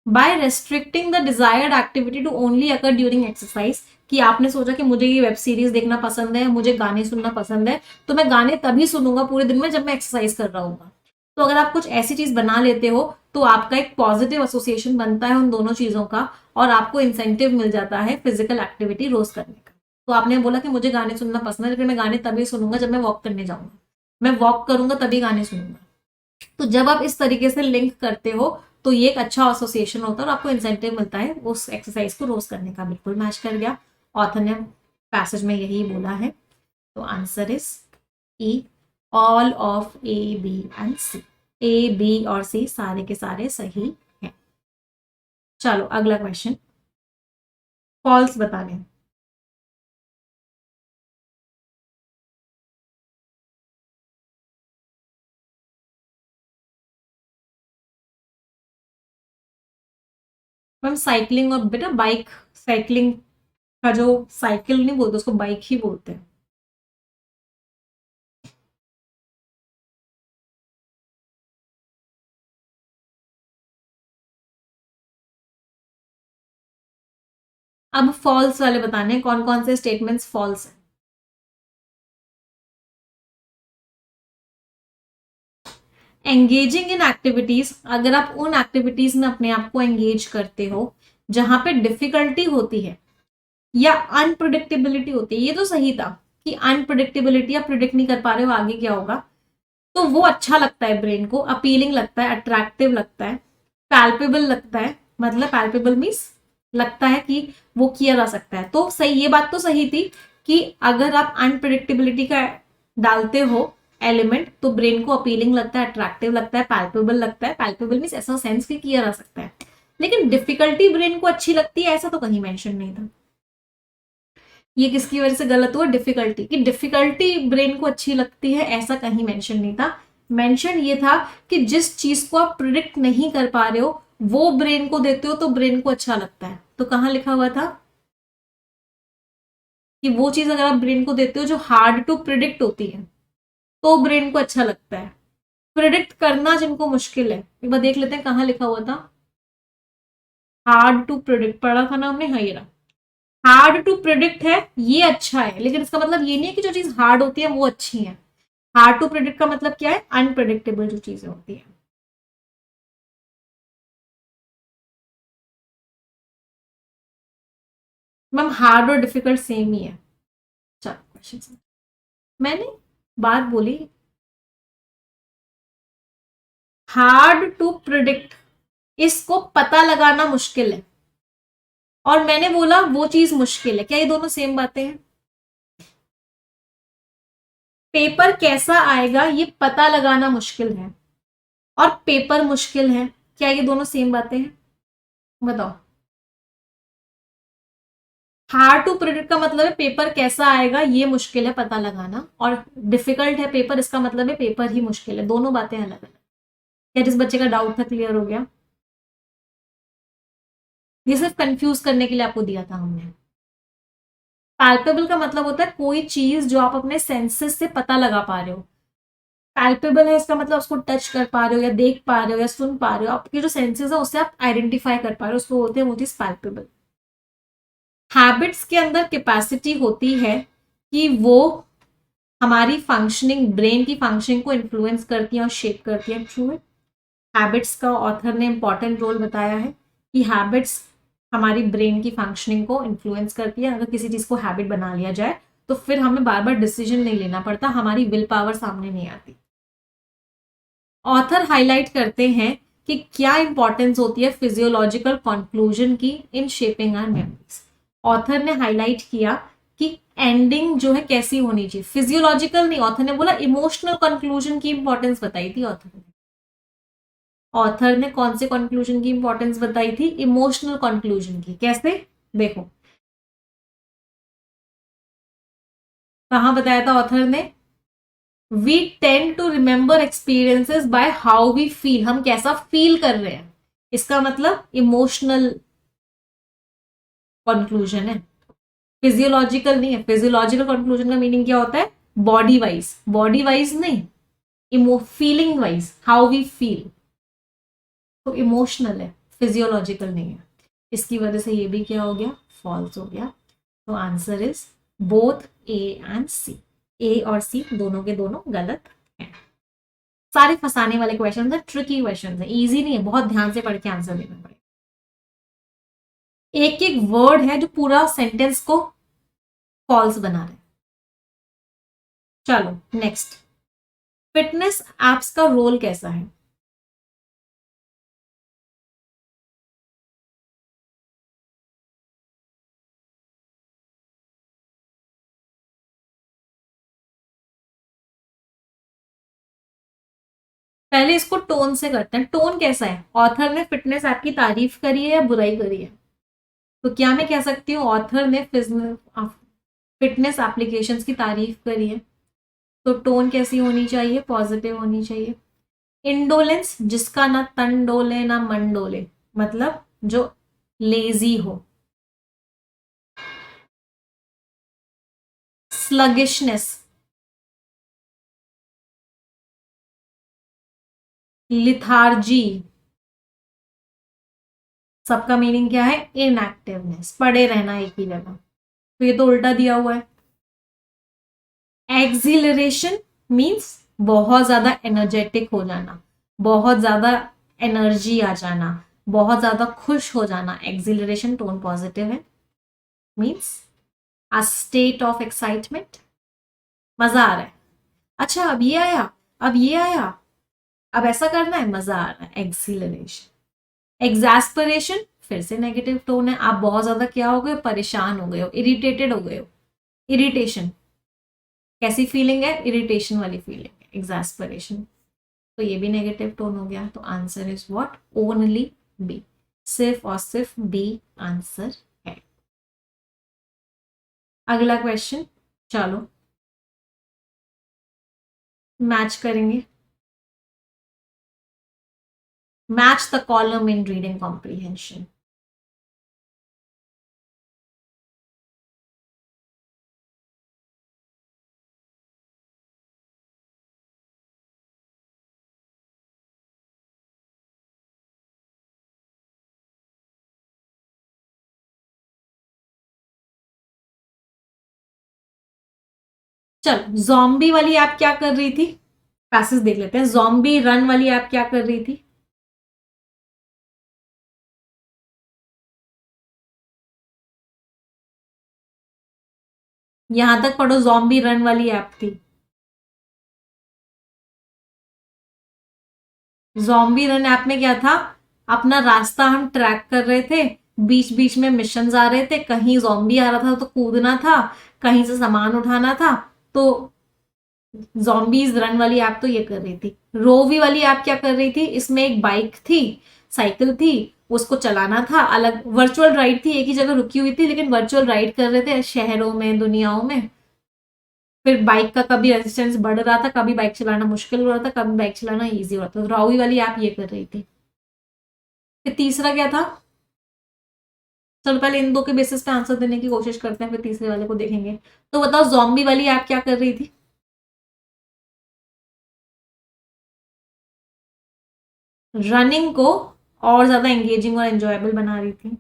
by restricting the desired activity to only occur during exercise, कि आपने सोचा कि मुझे ये वेब सीरीज देखना पसंद है, मुझे गाने सुनना पसंद है, तो मैं गाने तभी सुनूंगा पूरे दिन में जब मैं एक्सरसाइज कर रहा हूँ। तो अगर आप कुछ ऐसी चीज बना लेते हो तो आपका एक पॉजिटिव एसोसिएशन बनता है उन दोनों चीजों का, और आपको इंसेंटिव मिल जाता है फिजिकल एक्टिविटी रोज करने का। तो आपने बोला कि मुझे गाने सुनना पसंद है, लेकिन मैं गाने तभी सुनूंगा जब मैं वॉक करने जाऊंगा, मैं वॉक करूंगा तभी गाने सुनूंगा। तो जब आप इस तरीके से लिंक करते हो तो ये एक अच्छा एसोसिएशन होता है और आपको इंसेंटिव मिलता है उस एक्सरसाइज को रोज करने का। बिल्कुल मैच कर गया, ऑथर ने पैसेज में यही बोला है। तो answer is E, all of A B and C. A B और सी सारे के सारे सही हैं। चलो अगला क्वेश्चन, फॉल्स बता दें। मैम साइकिलिंग और बेटा बाइक, साइकिलिंग का जो साइकिल नहीं बोलते उसको बाइक ही बोलते हैं। अब फॉल्स वाले बताने हैं, कौन कौन से स्टेटमेंट्स फॉल्स हैं। एंगेजिंग इन एक्टिविटीज, अगर आप उन एक्टिविटीज में अपने आप को एंगेज करते हो जहां पे डिफिकल्टी होती है या अनप्रिडिक्टेबिलिटी होती है, ये तो सही था कि अनप्रिडिक्टेबिलिटी, आप प्रिडिक्ट नहीं कर पा रहे हो आगे क्या होगा, तो वो अच्छा लगता है ब्रेन को, अपीलिंग लगता है, अट्रैक्टिव लगता है, पैल्पेबल लगता है। मतलब पैल्पेबल मीन्स लगता है कि वो किया जा सकता है। तो सही, ये बात तो सही थी कि अगर आप अनप्रिडिक्टेबिलिटी का डालते हो एलिमेंट तो ब्रेन को अपीलिंग लगता है, अट्रैक्टिव लगता है, पैल्पेबल लगता है। पैल्पेबल मीन्स ऐसा सेंस कि किया जा सकता है। लेकिन डिफिकल्टी ब्रेन को अच्छी लगती है ऐसा तो कहीं मेंशन नहीं था। ये किसकी वजह से गलत हुआ? डिफिकल्टी, कि डिफिकल्टी ब्रेन को अच्छी लगती है ऐसा कहीं मेंशन नहीं था। मेंशन ये था कि जिस चीज को आप प्रिडिक्ट नहीं कर पा रहे हो वो ब्रेन को देते हो तो ब्रेन को अच्छा लगता है। तो कहाँ लिखा हुआ था कि वो चीज अगर आप ब्रेन को देते हो जो हार्ड टू प्रिडिक्ट होती है तो ब्रेन को अच्छा लगता है। प्रिडिक्ट करना जिनको मुश्किल है, एक बार देख लेते हैं कहाँ लिखा हुआ था। हार्ड टू प्रिडिक्ट पढ़ा था ना हमने, हाँ ये रहा। हार्ड टू प्रिडिक्ट है, ये अच्छा है, लेकिन इसका मतलब ये नहीं है कि जो चीज हार्ड होती है वो अच्छी है। हार्ड टू प्रिडिक्ट का मतलब क्या है? अनप्रिडिक्टेबल जो चीजें होती है। मैम हार्ड और डिफिकल्ट सेम ही है। चलो क्वेश्चन, मैंने बात बोली। हार्ड टू प्रिडिक्ट, इसको पता लगाना मुश्किल है, और मैंने बोला वो चीज मुश्किल है। क्या ये दोनों सेम बातें हैं? पेपर कैसा आएगा ये पता लगाना मुश्किल है, और पेपर मुश्किल है। क्या ये दोनों सेम बातें हैं? बताओ। हार्ड टू प्रिडिक्ट का मतलब है पेपर कैसा आएगा ये मुश्किल है पता लगाना, और डिफिकल्ट है पेपर, इसका मतलब है पेपर ही मुश्किल है। दोनों बातें अलग अलग। क्या जिस बच्चे का डाउट था क्लियर हो गया? ये सिर्फ कंफ्यूज करने के लिए आपको दिया था हमने। पैल्पेबल का मतलब होता है कोई चीज जो आप अपने सेंसेस से पता लगा पा रहे हो। पैल्पेबल है इसका मतलब उसको टच कर पा रहे हो, या देख पा रहे हो, या सुन पा रहे हो, आपके जो सेंसेस है उससे आप आइडेंटिफाई कर पा रहे हो, उसको बोलते हैं वो चीज पैल्पेबल। हैबिट्स के अंदर कैपेसिटी होती है कि वो हमारी फंक्शनिंग, ब्रेन की फंक्शनिंग को इन्फ्लुएंस करती है और शेप करती है। ट्रू है। हैबिट्स का ऑथर ने इंपॉर्टेंट रोल बताया है कि हैबिट्स हमारी ब्रेन की फंक्शनिंग को इन्फ्लुएंस करती है। अगर किसी चीज को हैबिट बना लिया जाए तो फिर हमें बार बार डिसीजन नहीं लेना पड़ता, हमारी विल पावर सामने नहीं आती। ऑथर हाईलाइट करते हैं कि क्या इंपॉर्टेंस होती है physiological conclusion key in shaping our memories. Author ने हाईलाइट किया कि एंडिंग जो है कैसी होनी चाहिए, फिजियोलॉजिकल नहीं, ऑथर ने बोला इमोशनल कंक्लूजन की इंपॉर्टेंस बताई थी ऑथर ने। ऑथर ने कौन से कंक्लूजन की इंपॉर्टेंस बताई थी? इमोशनल कंक्लूजन की। कैसे? देखो कहां बताया था ऑथर ने। We tend to remember experiences by how we feel, हम कैसा फील कर रहे हैं, इसका मतलब इमोशनल कंक्लूजन है, फिजियोलॉजिकल नहीं है। फिजियोलॉजिकल कंक्लूजन का मीनिंग क्या होता है? बॉडी वाइज, बॉडी वाइज नहीं, emo feeling wise, how we feel. तो इमोशनल है, फिजियोलॉजिकल नहीं है। इसकी वजह से ये भी क्या हो गया? फॉल्स हो गया। तो answer is both A and C. A और सी दोनों के दोनों गलत हैं। सारे फंसाने वाले क्वेश्चन है, ट्रिकी क्वेश्चन है, इजी नहीं है, बहुत ध्यान से पढ़ के आंसर देना पड़ेगा। एक एक वर्ड है जो पूरा सेंटेंस को फॉल्स बना रहे हैं। चलो नेक्स्ट, फिटनेस एप्स का रोल कैसा है? पहले इसको टोन से करते हैं। टोन कैसा है? ऑथर ने फिटनेस ऐप की तारीफ करी है या बुराई करी है? तो क्या मैं कह सकती हूँ ऑथर ने फिटनेस एप्लीकेशंस की तारीफ करी है? तो टोन कैसी होनी चाहिए? पॉजिटिव होनी चाहिए। इंडोलेंस, जिसका ना तन डोले ना मन डोले, मतलब जो लेजी हो। स्लगिशनेस, लिथार्जी, सबका मीनिंग क्या है? इनएक्टिवनेस, पड़े रहना एक ही जगह। तो ये तो उल्टा दिया हुआ है। एक्सिलरेशन मीन्स बहुत ज्यादा एनर्जेटिक हो जाना, बहुत ज्यादा एनर्जी आ जाना, बहुत ज्यादा खुश हो जाना। एक्सिलरेशन टोन पॉजिटिव है, means a state of excitement. मजा आ रहा है। अच्छा अब ये आया, अब ये आया, अब ऐसा करना है, मजा आ रहा है। एक्सिलरेशन। एग्जैस्परेशन फिर से नेगेटिव टोन है, आप बहुत ज्यादा क्या हो गए? परेशान हो गए हो, इरिटेटेड हो गए हो। इरिटेशन कैसी फीलिंग है? इरिटेशन वाली फीलिंग है, एग्जैस्परेशन। तो ये भी नेगेटिव टोन हो गया। तो answer is what? Only B. सिर्फ और सिर्फ बी आंसर है। अगला क्वेश्चन, चलो मैच करेंगे। Match the column in reading comprehension. चलो जॉम्बी वाली ऐप क्या कर रही थी? पैसेज देख लेते हैं। जॉम्बी रन वाली ऐप क्या कर रही थी? यहां तक पढ़ो, जॉम्बी रन वाली ऐप थी। जॉम्बी रन ऐप में क्या था, अपना रास्ता हम ट्रैक कर रहे थे, बीच बीच में मिशन आ रहे थे, कहीं जॉम्बी आ रहा था तो कूदना था, कहीं से सामान उठाना था। तो जॉम्बीज रन वाली ऐप तो ये कर रही थी। रोवी वाली ऐप क्या कर रही थी, इसमें एक बाइक थी, साइकिल थी, उसको चलाना था, अलग वर्चुअल राइड थी, एक ही जगह रुकी हुई थी लेकिन वर्चुअल राइड कर रहे थे शहरों में, दुनियाओं में। फिर बाइक का कभी रेजिस्टेंस बढ़ रहा था, कभी बाइक चलाना मुश्किल हो रहा था, कभी बाइक चलाना इजी हो रहा था। तो रावी वाली ऐप ये कर रही थी। फिर तीसरा क्या था, चलो पहले इन दो के बेसिस पे आंसर देने की कोशिश करते हैं, फिर तीसरे वाले को देखेंगे। तो बताओ जॉम्बी वाली ऐप क्या कर रही थी। रनिंग को और ज्यादा एंगेजिंग और एंजॉयबल बना रही थी।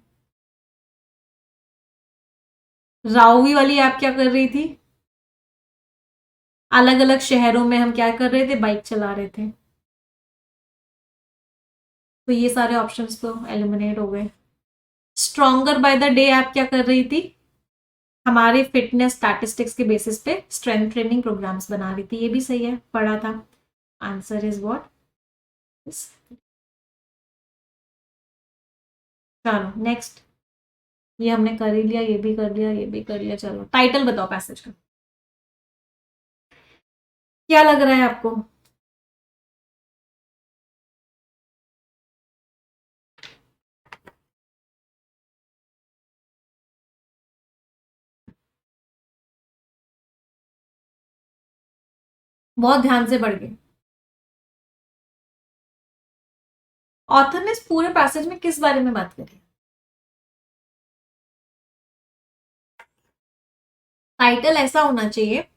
राउवी वाली ऐप क्या कर रही थी, अलग अलग शहरों में हम क्या कर रहे थे, बाइक चला रहे थे। तो ये सारे ऑप्शंस तो एलिमिनेट हो गए। Stronger by the day app क्या कर रही थी, हमारे फिटनेस स्टैटिस्टिक्स के बेसिस पे स्ट्रेंथ ट्रेनिंग प्रोग्राम्स बना रही थी। ये भी सही है, पढ़ा था। Answer is what. चलो नेक्स्ट, ये हमने कर ही लिया, ये भी कर लिया, ये भी कर लिया। चलो टाइटल बताओ पैसेज का, क्या लग रहा है आपको। बहुत ध्यान से पढ़ के। ऑथर ने इस पूरे पैसेज में किस बारे में बात करी। टाइटल ऐसा होना चाहिए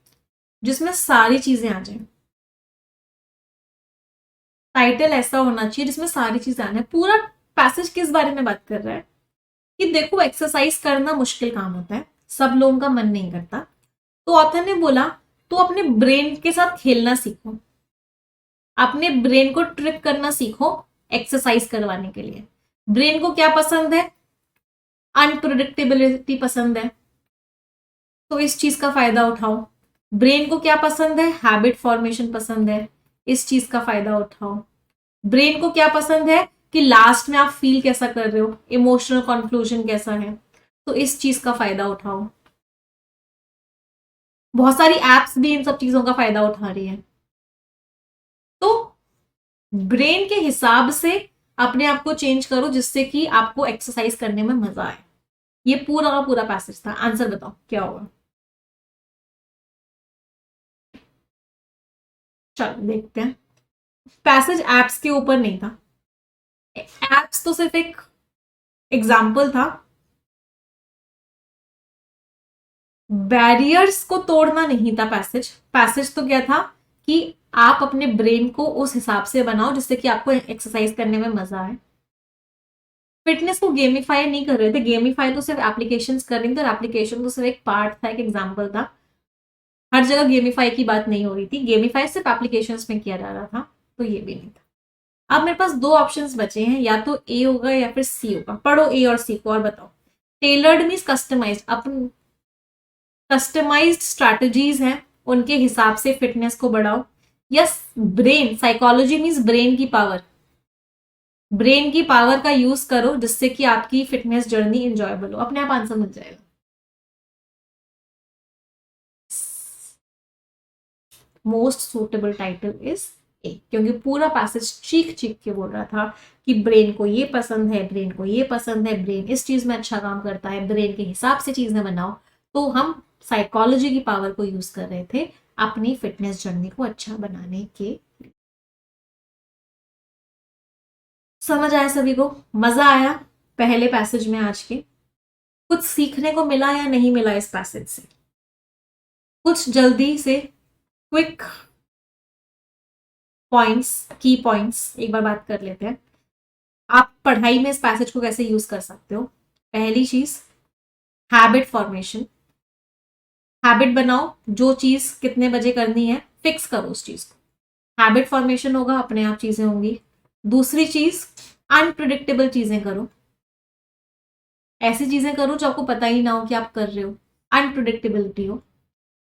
जिसमें सारी चीजें आ जाए। टाइटल ऐसा होना चाहिए जिसमें सारी चीजें आ जाए। पूरा पैसेज किस बारे में बात कर रहा है कि देखो एक्सरसाइज करना मुश्किल काम होता है, सब लोगों का मन नहीं करता। तो ऑथर ने बोला तो अपने ब्रेन के साथ खेलना सीखो, अपने ब्रेन को ट्रिक करना सीखो एक्सरसाइज करवाने के लिए। ब्रेन को क्या पसंद है, अनप्रिडिक्टेबिलिटी पसंद है, तो इस चीज का फायदा उठाओ। ब्रेन को क्या पसंद है, हैबिट फॉर्मेशन पसंद है, इस चीज का फायदा उठाओ। ब्रेन को क्या पसंद है कि लास्ट में आप फील कैसा कर रहे हो, इमोशनल कंक्लूजन कैसा है, तो इस चीज का फायदा उठाओ। बहुत सारी एप्स भी इन सब चीजों का फायदा उठा रही है। तो ब्रेन के हिसाब से अपने आप को चेंज करो जिससे कि आपको एक्सरसाइज करने में मजा आए। ये पूरा का पूरा पैसेज था। आंसर बताओ क्या होगा। चलो देखते हैं। पैसेज एप्स के ऊपर नहीं था, एप्स तो सिर्फ एक एग्जाम्पल था। बैरियर्स को तोड़ना नहीं था पैसेज। पैसेज तो क्या था कि आप अपने ब्रेन को उस हिसाब से बनाओ जिससे कि आपको एक्सरसाइज करने में मजा आए। फिटनेस को गेमिफाई नहीं कर रहे थे, गेमिफाई तो सिर्फ एप्लीकेशंस कर रही थी, और एप्लीकेशन तो सिर्फ एक पार्ट था, एक एग्जाम्पल था। हर जगह गेमिफाई की बात नहीं हो रही थी, गेमिफाई सिर्फ एप्लीकेशंस में किया जा रहा था। तो ये भी नहीं था। अब मेरे पास दो ऑप्शंस बचे हैं, या तो ए होगा या फिर सी होगा। पढ़ो ए और सी को और बताओ। टेलर्ड मीन्स कस्टमाइज, अपन कस्टमाइज्ड स्ट्रैटेजीज हैं, उनके हिसाब से फिटनेस को बढ़ाओ। Yes, brain psychology means brain की पावर, ब्रेन की पावर का यूज करो जिससे कि आपकी फिटनेस जर्नी इंजॉयबल हो। अपने आप आंसर मिल जाएगा। Most suitable title is a, क्योंकि पूरा पैसेज चीख चीख के बोल रहा था कि ब्रेन को ये पसंद है, ब्रेन को ये पसंद है, ब्रेन इस चीज में अच्छा काम करता है, ब्रेन के हिसाब से चीजें बनाओ। तो हम साइकोलॉजी की पावर को यूज कर रहे थे अपनी फिटनेस जर्नी को अच्छा बनाने के। समझ आया सभी को, मजा आया पहले पैसेज में आज के। कुछ सीखने को मिला या नहीं मिला इस पैसेज से, कुछ जल्दी से क्विक पॉइंट्स, की पॉइंट्स एक बार बात कर लेते हैं। आप पढ़ाई में इस पैसेज को कैसे यूज कर सकते हो। पहली चीज, हैबिट फॉर्मेशन। हैबिट बनाओ, जो चीज कितने बजे करनी है फिक्स करो उस चीज को। हैबिट फॉर्मेशन होगा, अपने आप चीजें होंगी। दूसरी चीज, अनप्रिडिक्टेबल चीजें करो। ऐसी चीजें करो जो आपको पता ही ना हो कि आप कर रहे हो, अनप्रिडिक्टेबिलिटी हो।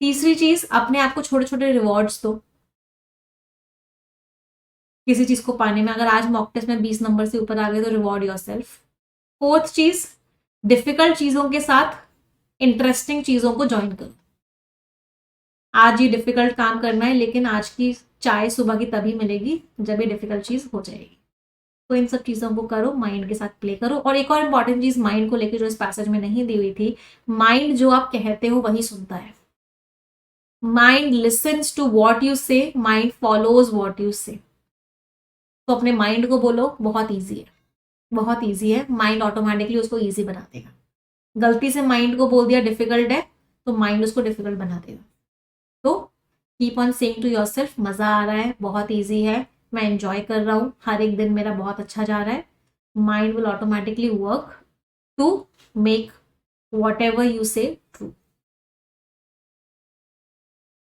तीसरी चीज, अपने आप को छोटे छोटे रिवॉर्ड्स दो। किसी चीज को पाने में। अगर आज मॉक टेस्ट में 20 नंबर से ऊपर आ गए तो रिवॉर्ड योरसेल्फ। फोर्थ चीज, डिफिकल्ट चीजों के साथ इंटरेस्टिंग चीजों को ज्वाइन करो। आज ये डिफिकल्ट काम करना है, लेकिन आज की चाय सुबह की तभी मिलेगी जब ये डिफिकल्ट चीज हो जाएगी। तो इन सब चीजों को करो, माइंड के साथ प्ले करो। और एक और इंपॉर्टेंट चीज माइंड को लेकर जो इस पैसेज में नहीं दी हुई थी, माइंड जो आप कहते हो वही सुनता है। Mind listens to what you say, mind follows what you say. तो अपने माइंड को बोलो, बहुत ईजी है, बहुत ईजी है। माइंड ऑटोमेटिकली उसको ईजी बना देगा। गलती से माइंड को बोल दिया डिफिकल्ट है, तो माइंड उसको डिफिकल्ट बना देगा। तो keep on saying to yourself, मजा आ रहा है, बहुत ईजी है, मैं एंजॉय कर रहा हूँ, हर एक दिन मेरा बहुत अच्छा जा रहा है। Mind will automatically work to make whatever you say true.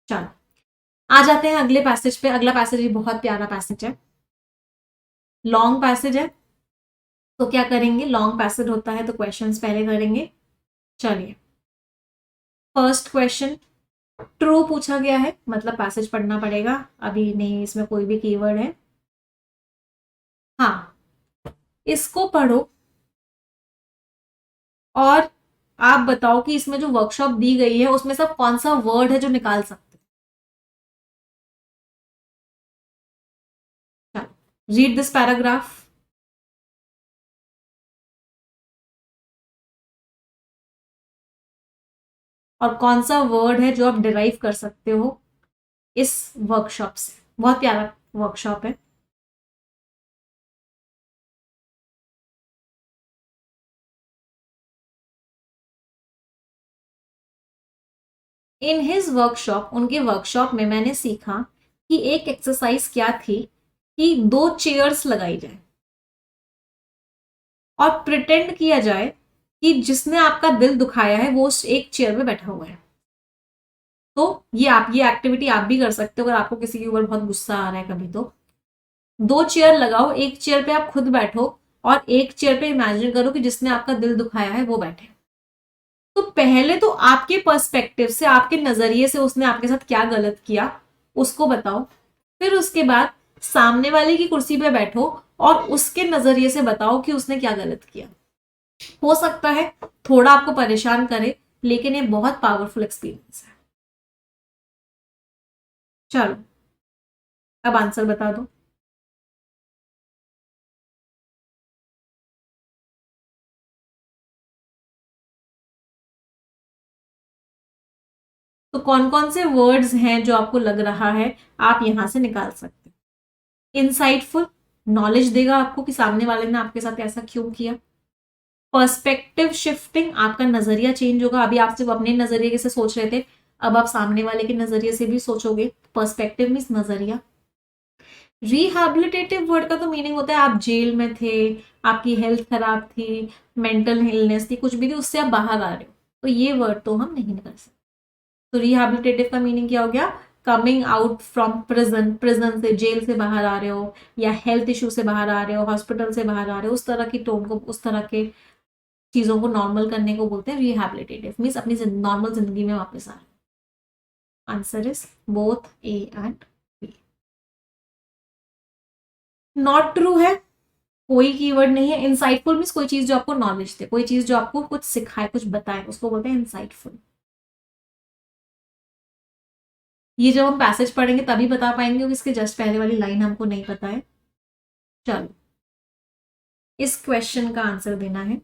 चलो आ जाते हैं अगले पैसेज पे। अगला पैसेज भी बहुत प्यारा पैसेज है, लॉन्ग पैसेज है। तो क्या करेंगे, लॉन्ग पैसेज होता है तो क्वेश्चंस पहले करेंगे। चलिए, फर्स्ट क्वेश्चन, ट्रू पूछा गया है, मतलब पैसेज पढ़ना पड़ेगा, अभी नहीं इसमें कोई भी कीवर्ड है। हाँ, इसको पढ़ो और आप बताओ कि इसमें जो वर्कशॉप दी गई है उसमें सब कौन सा वर्ड है जो निकाल सकते हैं। Read this paragraph. और कौन सा वर्ड है जो आप डिराइव कर सकते हो इस वर्कशॉप से। बहुत प्यारा वर्कशॉप है। इन हिज वर्कशॉप, उनके वर्कशॉप में मैंने सीखा कि एक एक्सरसाइज क्या थी कि 2 चेयर्स लगाई जाए और प्रिटेंड किया जाए कि जिसने आपका दिल दुखाया है वो उस एक चेयर पे बैठा हुआ है। तो ये एक्टिविटी आप भी कर सकते हो अगर आपको किसी के ऊपर बहुत गुस्सा आ रहा है कभी। तो 2 चेयर लगाओ, एक चेयर पे आप खुद बैठो और एक चेयर पे इमेजिन करो कि जिसने आपका दिल दुखाया है वो बैठे। तो पहले तो आपके पर्सपेक्टिव से, आपके नजरिए से उसने आपके साथ क्या गलत किया उसको बताओ। फिर उसके बाद सामने वाले की कुर्सी पे बैठो और उसके नजरिए से बताओ कि उसने क्या गलत किया। हो सकता है थोड़ा आपको परेशान करे, लेकिन ये बहुत पावरफुल एक्सपीरियंस है। चलो अब आंसर बता दो। तो कौन कौन से वर्ड्स हैं जो आपको लग रहा है आप यहां से निकाल सकते हैं। इनसाइटफुल, नॉलेज देगा आपको कि सामने वाले ने आपके साथ ऐसा क्यों किया। पर्सपेक्टिव शिफ्टिंग, आपका नजरिया चेंज होगा। अभी आप सिर्फ अपने नजरिए से सोच रहे थे, अब आप सामने वाले के नजरिए से भी सोचोगे। पर्सपेक्टिव मीन्स नजरिया। रिहैबिलिटेटिव वर्ड का तो मीनिंग होता है आप जेल में थे, आपकी हेल्थ खराब थी, मेंटल इलनेस थी, कुछ भी थी, उससे आप बाहर आ रहे हो, तो ये वर्ड तो हम नहीं निकाल सकते। तो रिहैबिलिटेटिव का मीनिंग क्या हो गया, coming out from prison, prison से, जेल से बाहर आ रहे हो, या हेल्थ इशू से बाहर आ रहे हो, हॉस्पिटल से बाहर आ रहे हो, उस तरह की टोन को, उस तरह के चीजों को नॉर्मल करने को बोलते हैं रिहैबिलिटेटिव। मीन्स अपनी नॉर्मल जिंदगी में वापस आ रहे हो। Answer is both A and B. Not true है, कोई कीवर्ड नहीं है। इनसाइटफुल मीन्स कोई चीज जो आपको नॉलेज दे, कोई चीज जो आपको कुछ सिखाए, कुछ बताए, उसको बोलते हैं इनसाइटफुल। ये जब हम पैसेज पढ़ेंगे तभी बता पाएंगे क्योंकि इसके जस्ट पहले वाली लाइन हमको नहीं पता है। चलो इस क्वेश्चन का आंसर देना है।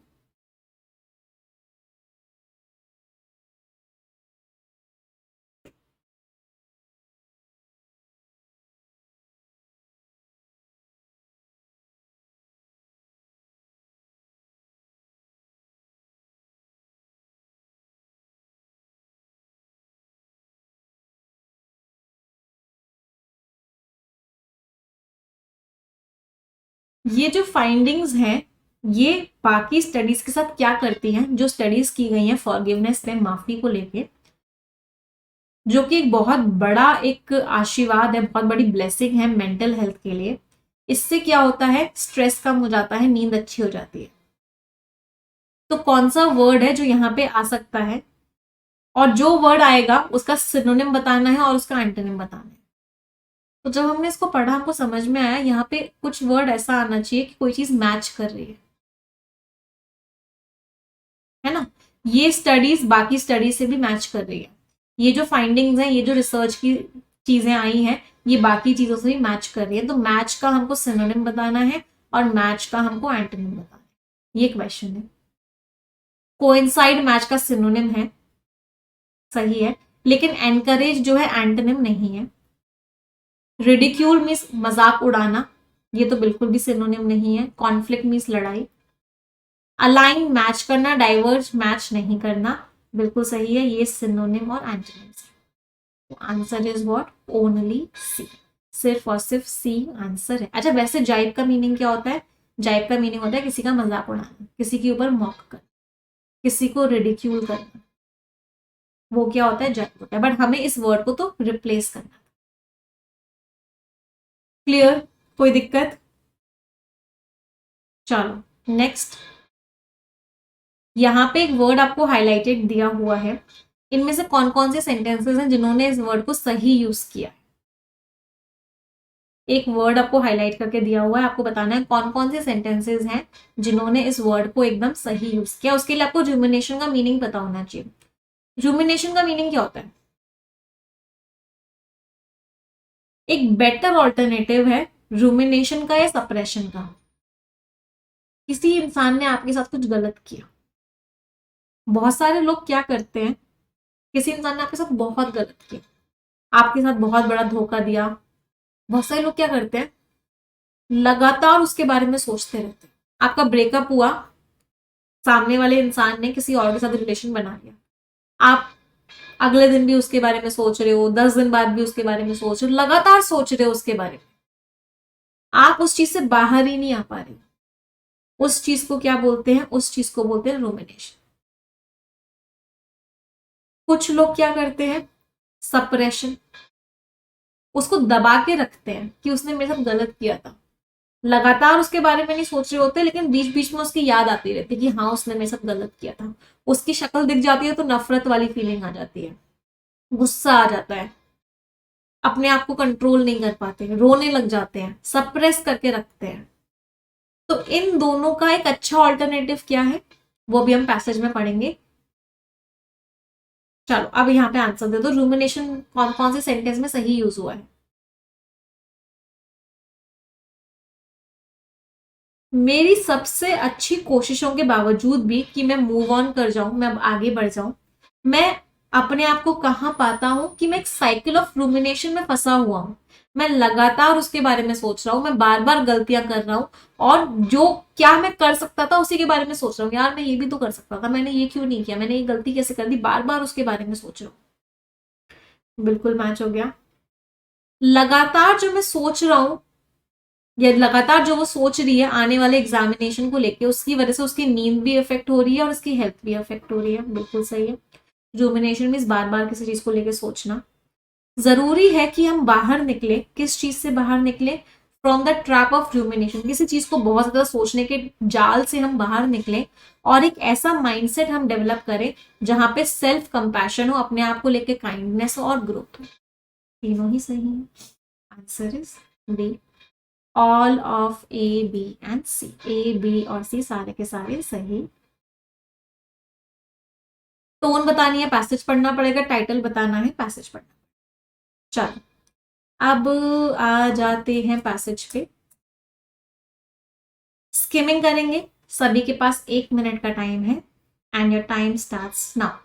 ये जो फाइंडिंग्स हैं ये बाकी स्टडीज के साथ क्या करती हैं, जो स्टडीज की गई हैं फॉरगिवनेस पे, माफी को लेके, जो कि एक बहुत बड़ा एक आशीर्वाद है, बहुत बड़ी ब्लेसिंग है मेंटल हेल्थ के लिए। इससे क्या होता है, स्ट्रेस कम हो जाता है, नींद अच्छी हो जाती है। तो कौन सा वर्ड है जो यहाँ पे आ सकता है, और जो वर्ड आएगा उसका सिनोनिम बताना है और उसका एंटोनिम बताना है। तो जब हमने इसको पढ़ा हमको समझ में आया यहाँ पे कुछ वर्ड ऐसा आना चाहिए कि कोई चीज मैच कर रही है ना। ये स्टडीज बाकी स्टडीज से भी मैच कर रही है। ये जो फाइंडिंग्स हैं, ये जो रिसर्च की चीजें आई हैं, ये बाकी चीजों से भी मैच कर रही है। तो मैच का हमको सिनोनिम बताना है और मैच का हमको एंटोनिम बताना है। ये क्वेश्चन है। कोइंसाइड मैच का सिनोनिम है, सही है, लेकिन एनकरेज जो है एंटोनिम नहीं है। रिडिक्यूल मीन्स मजाक उड़ाना, ये तो बिल्कुल भी सिनोनिम नहीं है। कॉन्फ्लिक्ट मीन्स लड़ाई। अलाइन मैच करना, डाइवर्ज मैच नहीं करना, बिल्कुल सही है। ये सिनोनिम और एंटोनिम्स है। तो आंसर इज व्हाट? ओनली सी। सिर्फ और सिर्फ सी आंसर है। अच्छा, वैसे जाइब का मीनिंग क्या होता है? जाइब का मीनिंग होता है किसी का मजाक उड़ाना, किसी के ऊपर मॉक करना, किसी को रिडिक्यूल करना। वो क्या होता है? जाइब होता है। बट हमें इस वर्ड को तो रिप्लेस करना। क्लियर? कोई दिक्कत? चलो नेक्स्ट। यहाँ पे एक वर्ड आपको हाईलाइटेड दिया हुआ है। इनमें से कौन कौन से सेंटेंसेस हैं जिन्होंने इस वर्ड को सही यूज किया है? एक वर्ड आपको हाईलाइट करके दिया हुआ है, आपको बताना है कौन कौन से सेंटेंसेस हैं जिन्होंने इस वर्ड को एकदम सही यूज किया। उसके लिए आपको रूमिनेशन का मीनिंग पता होना चाहिए। रूमिनेशन का मीनिंग क्या होता है? एक बेटर ऑल्टरनेटिव है रूमिनेशन का या सप्रेशन का। किसी इंसान ने आपके साथ कुछ गलत किया। बहुत सारे लोग क्या करते हैं, किसी इंसान ने आपके साथ बहुत गलत किया, आपके साथ बहुत बड़ा धोखा दिया। बहुत सारे लोग क्या करते हैं, लगातार उसके बारे में सोचते रहते हैं। आपका ब्रेकअप हुआ, सामने वाले इंसान ने किसी और के साथ रिलेशन बना लिया, आप अगले दिन भी उसके बारे में सोच रहे हो, 10 दिन बाद भी उसके बारे में सोच रहे हो, लगातार सोच रहे हो उसके बारे में। आप उस चीज से बाहर ही नहीं आ पा रहे। उस चीज को क्या बोलते हैं? उस चीज को बोलते हैं रूमिनेशन। कुछ लोग क्या करते हैं, सप्रेशन, उसको दबा के रखते हैं कि उसने मेरे साथ गलत किया था। लगातार उसके बारे में नहीं सोच रहे होते, लेकिन बीच बीच में उसकी याद आती रहती है कि हाँ उसने मेरे साथ गलत किया था। उसकी शक्ल दिख जाती है तो नफरत वाली फीलिंग आ जाती है, गुस्सा आ जाता है, अपने आप को कंट्रोल नहीं कर पाते, रोने लग जाते हैं, सप्रेस करके रखते हैं। तो इन दोनों का एक अच्छा ऑल्टरनेटिव क्या है, वो भी हम पैसेज में पढ़ेंगे। चलो अब यहाँ पे आंसर दे दो, रूमिनेशन कौन कौन से सेंटेंस में सही यूज हुआ है। मेरी सबसे अच्छी कोशिशों के बावजूद भी कि मैं मूव ऑन कर जाऊं, मैं अब आगे बढ़ जाऊं, मैं अपने आप को कहाँ पाता हूं कि मैं एक साइकिल ऑफ रूमिनेशन में फंसा हुआ हूं। मैं लगातार उसके बारे में सोच रहा हूं, मैं बार बार गलतियां कर रहा हूं, और जो क्या मैं कर सकता था उसी के बारे में सोच रहा हूँ। यार मैं ये भी तो कर सकता था, मैंने ये क्यों नहीं किया, मैंने ये गलती कैसे कर दी, बार बार उसके बारे में सोच रहा हूँ। बिल्कुल मैच हो गया। लगातार जो मैं सोच रहा हूँ, या लगातार जो वो सोच रही है आने वाले एग्जामिनेशन को लेके, उसकी वजह से उसकी नींद भी इफेक्ट हो रही है और उसकी हेल्थ भी इफेक्ट हो रही है। बिल्कुल सही है। रूमिनेशन मीन्स बार बार किसी चीज को लेके सोचना। जरूरी है कि हम बाहर निकले, किस चीज से बाहर निकले? From the trap of rumination. किसी चीज को बहुत ज्यादा सोचने के जाल से हम बाहर निकले और एक ऐसा माइंडसेट हम डेवलप करें जहां पे सेल्फ कंपैशन हो, अपने आप को लेके काइंडनेस हो और ग्रोथ हो। तीनों ही सही है। Answer is D, all of A B and C. A B और सी सारे के सारे सही। टोन बतानी है, पैसेज पढ़ना पड़ेगा, टाइटल बताना है, पैसेज पढ़ना। चलो अब आ जाते हैं पैसेज पे। स्किमिंग करेंगे, सभी के पास 1 मिनट का टाइम है, and your time starts now.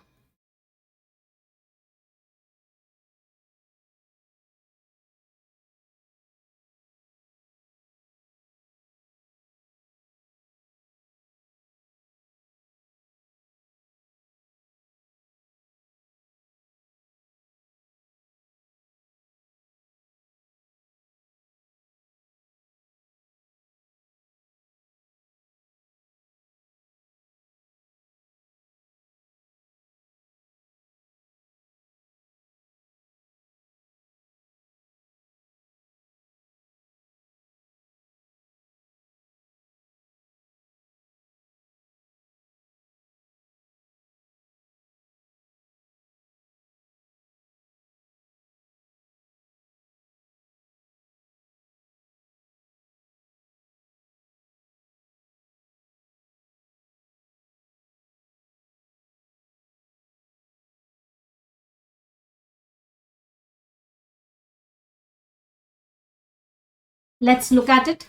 Let's look at it.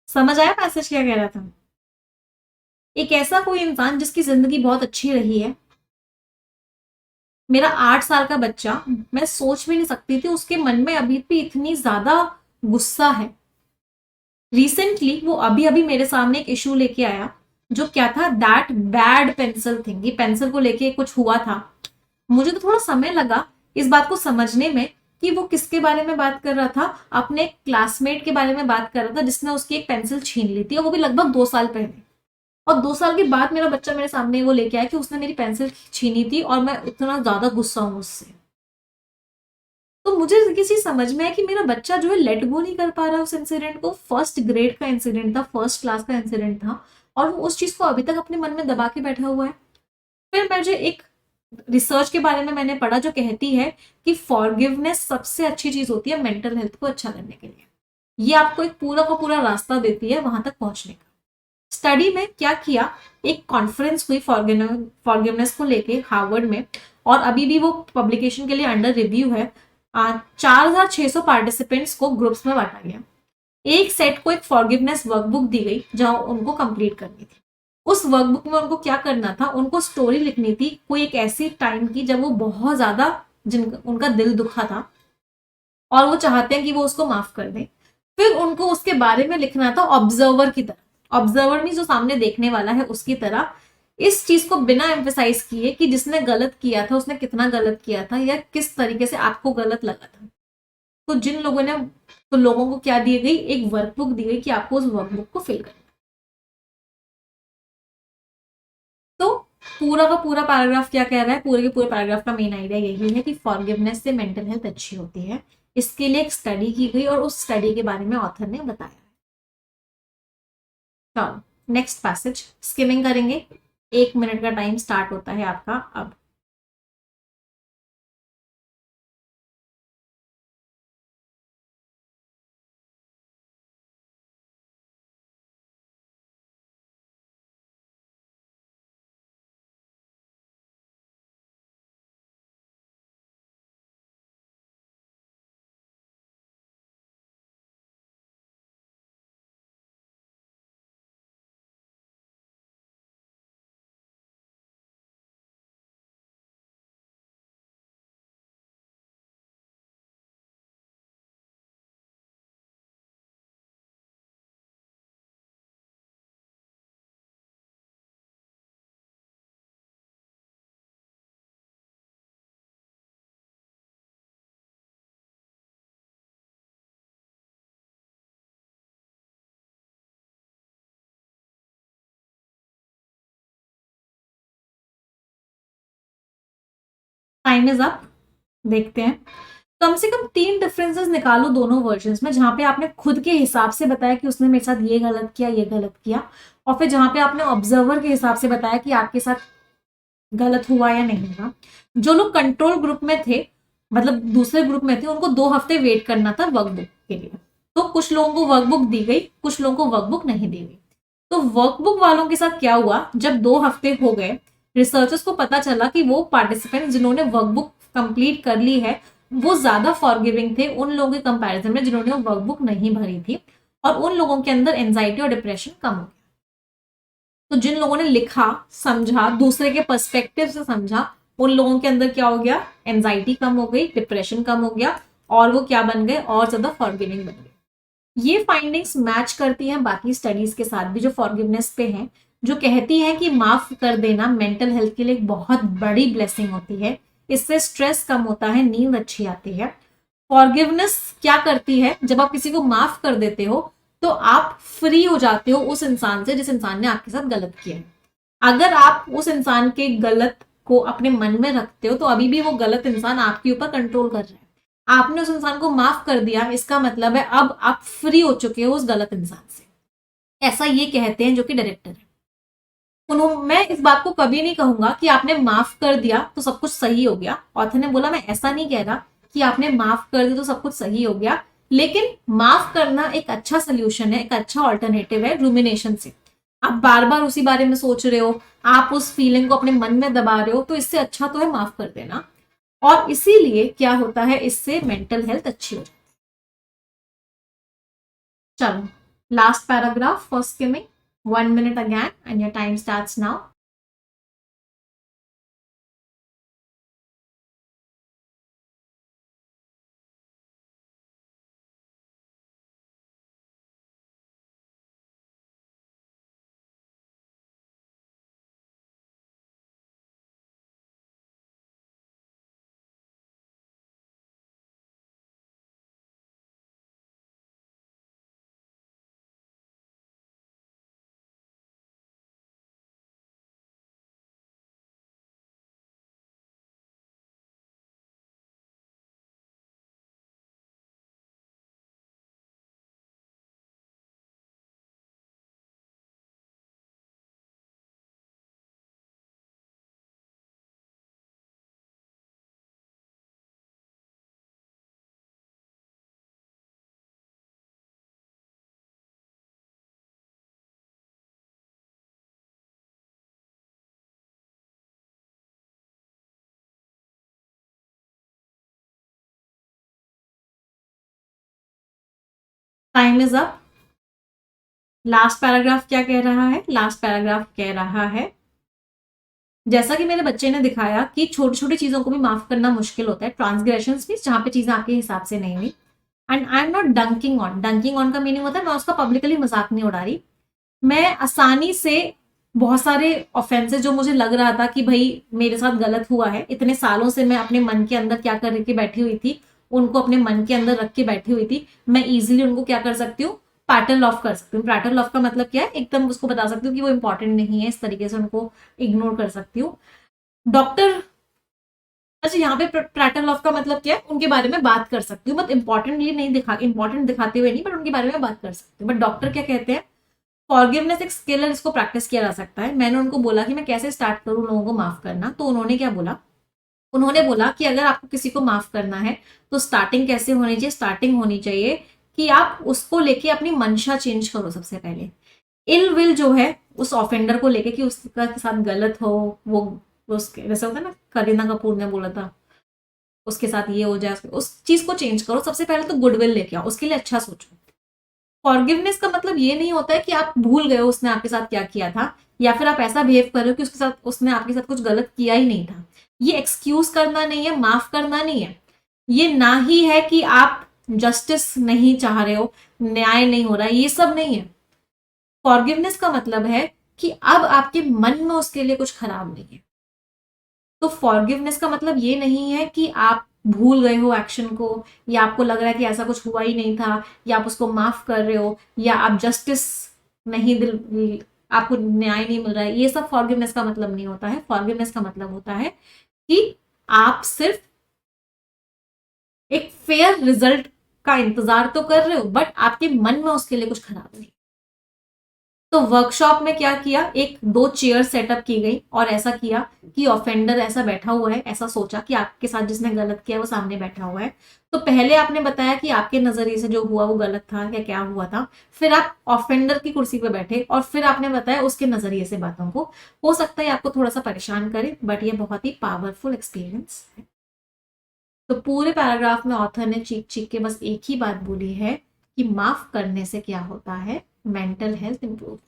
समझ आया पैसेज क्या कह रहा था? एक ऐसा कोई इंसान जिसकी जिंदगी बहुत अच्छी रही है, मेरा 8 साल का बच्चा, मैं सोच भी नहीं सकती थी उसके मन में अभी भी इतनी ज्यादा गुस्सा है। रिसेंटली वो अभी अभी मेरे सामने एक इशू लेके आया, जो क्या था, दैट बैड पेंसिल थिंग। ये पेंसिल को लेके कुछ हुआ था। मुझे तो थोड़ा समय लगा इस बात को समझने में कि वो किसके बारे में बात कर रहा था। अपने क्लासमेट के बारे में बात कर रहा था जिसने उसकी एक पेंसिल छीन ली थी, और वो भी लगभग 2 साल पहले। और 2 साल के बाद मेरा बच्चा मेरे सामने वो लेके आया कि उसने मेरी पेंसिल छीनी थी, और मैं इतना ज्यादा गुस्सा हूं उससे। तो मुझे किसी समझ में है कि मेरा बच्चा जो है लेट गो नहीं कर पा रहा है उस इंसिडेंट को। फर्स्ट ग्रेड का इंसिडेंट था, फर्स्ट क्लास का इंसिडेंट था, और वो उस चीज को अभी तक अपने मन में दबा के बैठा हुआ है। फिर मुझे एक रिसर्च के बारे में मैंने पढ़ा जो कहती है कि फॉरगिवनेस सबसे अच्छी चीज होती है मेंटल हेल्थ को अच्छा करने के लिए। ये आपको एक पूरा का पूरा रास्ता देती है वहां तक पहुंचने का। स्टडी में क्या किया, एक कॉन्फ्रेंस हुई फॉरगिवनेस को लेके हार्वर्ड में, और अभी भी वो पब्लिकेशन के लिए अंडर रिव्यू है। 4,600 पार्टिसिपेंट्स को ग्रुप्स में बांटा गया। एक सेट को एक फॉरगिवनेस वर्कबुक दी गई जहां उनको कंप्लीट करनी थी। उस वर्कबुक में उनको क्या करना था, उनको स्टोरी लिखनी थी कोई एक ऐसी टाइम की जब वो बहुत ज्यादा जिनका उनका दिल दुखा था, और वो चाहते हैं कि वो उसको माफ कर दें। फिर उनको उसके बारे में लिखना था ऑब्जर्वर की तरह। ऑब्जर्वर नहीं जो सामने देखने वाला है उसकी तरह, इस चीज को बिना एम्फेसाइज किए कि जिसने गलत किया था उसने कितना गलत किया था या किस तरीके से आपको गलत लगा था। तो जिन लोगों ने, तो लोगों को क्या दी गई, एक वर्कबुक दी गई कि आपको उस वर्कबुक को फिल करना। तो पूरा का पूरा पैराग्राफ क्या कह रहा है, पूरे के पूरे पैराग्राफ का मेन आइडिया यही है कि फॉरगिवनेस से मेंटल हेल्थ अच्छी होती है। इसके लिए एक स्टडी की गई और उस स्टडी के बारे में ऑथर ने बताया। चलो नेक्स्ट पैसेज स्किमिंग करेंगे। 1 मिनट का टाइम स्टार्ट होता है आपका अब। Time is up. देखते हैं, कम से कम 3 डिफरेंसेस निकालो दोनों वर्जन में, जहां पे आपने खुद के हिसाब से बताया कि उसने मेरे साथ ये गलत किया, ये गलत किया, और फिर जहां पे आपने ऑब्जर्वर के हिसाब से बताया कि आपके साथ गलत हुआ या नहीं हुआ। जो लोग कंट्रोल ग्रुप में थे, मतलब दूसरे ग्रुप में थे, उनको 2 हफ्ते वेट करना था वर्कबुक के लिए। तो कुछ लोगों को वर्कबुक दी गई, कुछ लोगों को वर्कबुक नहीं दी गई। तो वर्कबुक वालों के साथ क्या हुआ, जब 2 हफ्ते हो गए, रिसर्चर्स को पता चला कि वो पार्टिसिपेंट जिन्होंने वर्कबुक कंप्लीट कर ली है वो ज्यादा फॉरगिविंग थे उन लोगों के कंपैरिजन में जिन्होंने वर्कबुक नहीं भरी थी, और उन लोगों के अंदर एंजाइटी और डिप्रेशन कम हो गया। तो जिन लोगों ने लिखा, समझा, दूसरे के पर्सपेक्टिव से समझा, उन लोगों के अंदर क्या हो गया, एंजाइटी कम हो गई, डिप्रेशन कम हो गया, और वो क्या बन गए, और ज्यादा फॉरगिविंग बन गए। ये फाइंडिंग्स मैच करती हैं बाकी स्टडीज के साथ भी जो फॉरगिवनेस पे हैं, जो कहती हैं कि माफ कर देना मेंटल हेल्थ के लिए एक बहुत बड़ी ब्लेसिंग होती है। इससे स्ट्रेस कम होता है, नींद अच्छी आती है। फॉरगिवनेस क्या करती है, जब आप किसी को माफ कर देते हो तो आप फ्री हो जाते हो उस इंसान से जिस इंसान ने आपके साथ गलत किया है। अगर आप उस इंसान के गलत को अपने मन में रखते हो तो अभी भी वो गलत इंसान आपके ऊपर कंट्रोल कर रहा है। आपने उस इंसान को माफ कर दिया, इसका मतलब है अब आप फ्री हो चुके हो उस गलत इंसान से। ऐसा ये कहते हैं जो कि डायरेक्टर है। मैं इस बात को कभी नहीं कहूंगा कि आपने माफ कर दिया तो सब कुछ सही हो गया। ऑथर ने बोला मैं ऐसा नहीं कह रहा कि आपने माफ कर दिया तो सब कुछ सही हो गया, लेकिन माफ करना एक अच्छा सोल्यूशन है, एक अच्छा ऑल्टरनेटिव है रूमिनेशन से। आप बार बार उसी बारे में सोच रहे हो, आप उस फीलिंग को अपने मन में दबा रहे हो, तो इससे अच्छा तो है माफ कर देना। और इसीलिए क्या होता है, इससे मेंटल हेल्थ अच्छी हो जाती है। चलो, last paragraph for skimming, 1 minute again and your time starts now. Time is up. Last paragraph क्या कह रहा है? लास्ट पैराग्राफ कह रहा है, जैसा कि मेरे बच्चे ने दिखाया कि छोटी छोटी चीजों को भी माफ करना मुश्किल होता है, ट्रांसग्रेशंस भी, जहां पे चीजें आपके हिसाब से नहीं हुई। And I am not dunking on, dunking on का मीनिंग होता है मैं उसका पब्लिकली मजाक नहीं उड़ा रही। मैं आसानी से बहुत सारे ऑफेंसेस जो मुझे लग रहा था कि भाई मेरे साथ गलत हुआ है, इतने सालों से मैं अपने मन के अंदर क्या कर के बैठी हुई थी, उनको अपने मन के अंदर रख के बैठी हुई थी, मैं इजीली उनको क्या कर सकती हूँ, पैटर्न ऑफ कर सकती हूँ। पैटर्न ऑफ का मतलब क्या है? एकदम उसको बता सकती हूँ कि वो इंपॉर्टेंट नहीं है, इस तरीके से उनको इग्नोर कर सकती हूँ। डॉक्टर, अच्छा यहाँ पे पैटर्न ऑफ का मतलब क्या है? उनके बारे में बात कर सकती हूँ, बट इंपॉर्टेंटली नहीं दिखा, इंपॉर्टेंट दिखाते हुए नहीं, बट उनके बारे में बात कर सकती हूँ। बट डॉक्टर क्या कहते हैं? फॉरगिवनेस एक स्किल है, इसको प्रैक्टिस किया जा सकता है। मैंने उनको बोला कि मैं कैसे स्टार्ट करूं लोगों को माफ करना, तो उन्होंने क्या बोला? उन्होंने बोला कि अगर आपको किसी को माफ करना है तो स्टार्टिंग कैसे होनी चाहिए? स्टार्टिंग होनी चाहिए कि आप उसको लेके अपनी मंशा चेंज करो। सबसे पहले इल विल जो है उस ऑफेंडर को लेके कि उसका साथ गलत हो, वो उसके जैसे होता है ना, करीना कपूर ने बोला था उसके साथ ये हो जाए, उस चीज को चेंज करो। सबसे पहले तो गुडविल लेके आओ, उसके लिए अच्छा सोचो। फॉरगिवनेस का मतलब ये नहीं होता है कि आप भूल गए हो उसने आपके साथ क्या किया था, या फिर आप ऐसा बिहेव कर रहे हो कि उसके साथ उसने आपके साथ कुछ गलत किया ही नहीं था। ये एक्सक्यूज करना नहीं है, माफ करना नहीं है। ये ना ही है कि आप जस्टिस नहीं चाह रहे हो, न्याय नहीं हो रहा है, ये सब नहीं है। फॉरगिवनेस का मतलब है कि अब आपके मन में उसके लिए कुछ खराब नहीं है। तो फॉरगिवनेस का मतलब ये नहीं है कि आप भूल गए हो एक्शन को, या आपको लग रहा है कि ऐसा कुछ हुआ ही नहीं था, या आप उसको माफ कर रहे हो, या आप जस्टिस नहीं दिल आपको न्याय नहीं मिल रहा है। ये सब फॉरगिवनेस का मतलब नहीं होता है। फॉरगिवनेस का मतलब होता है कि आप सिर्फ एक फेयर रिजल्ट का इंतजार तो कर रहे हो, बट आपके मन में उसके लिए कुछ खराब नहीं। तो वर्कशॉप में क्या किया, एक दो चेयर सेटअप की गई और ऐसा किया कि ऑफेंडर ऐसा बैठा हुआ है, ऐसा सोचा कि आपके साथ जिसने गलत किया वो सामने बैठा हुआ है। तो पहले आपने बताया कि आपके नजरिए से जो हुआ वो गलत था या क्या हुआ था, फिर आप ऑफेंडर की कुर्सी पे बैठे और फिर आपने बताया उसके नजरिए से बातों को। हो सकता है आपको थोड़ा सा परेशान करे, बट ये बहुत ही पावरफुल एक्सपीरियंस है। तो पूरे पैराग्राफ में ऑथर ने चीख चीख के बस एक ही बात बोली है कि माफ करने से क्या होता है, मेंटल हेल्थ इंप्रूव।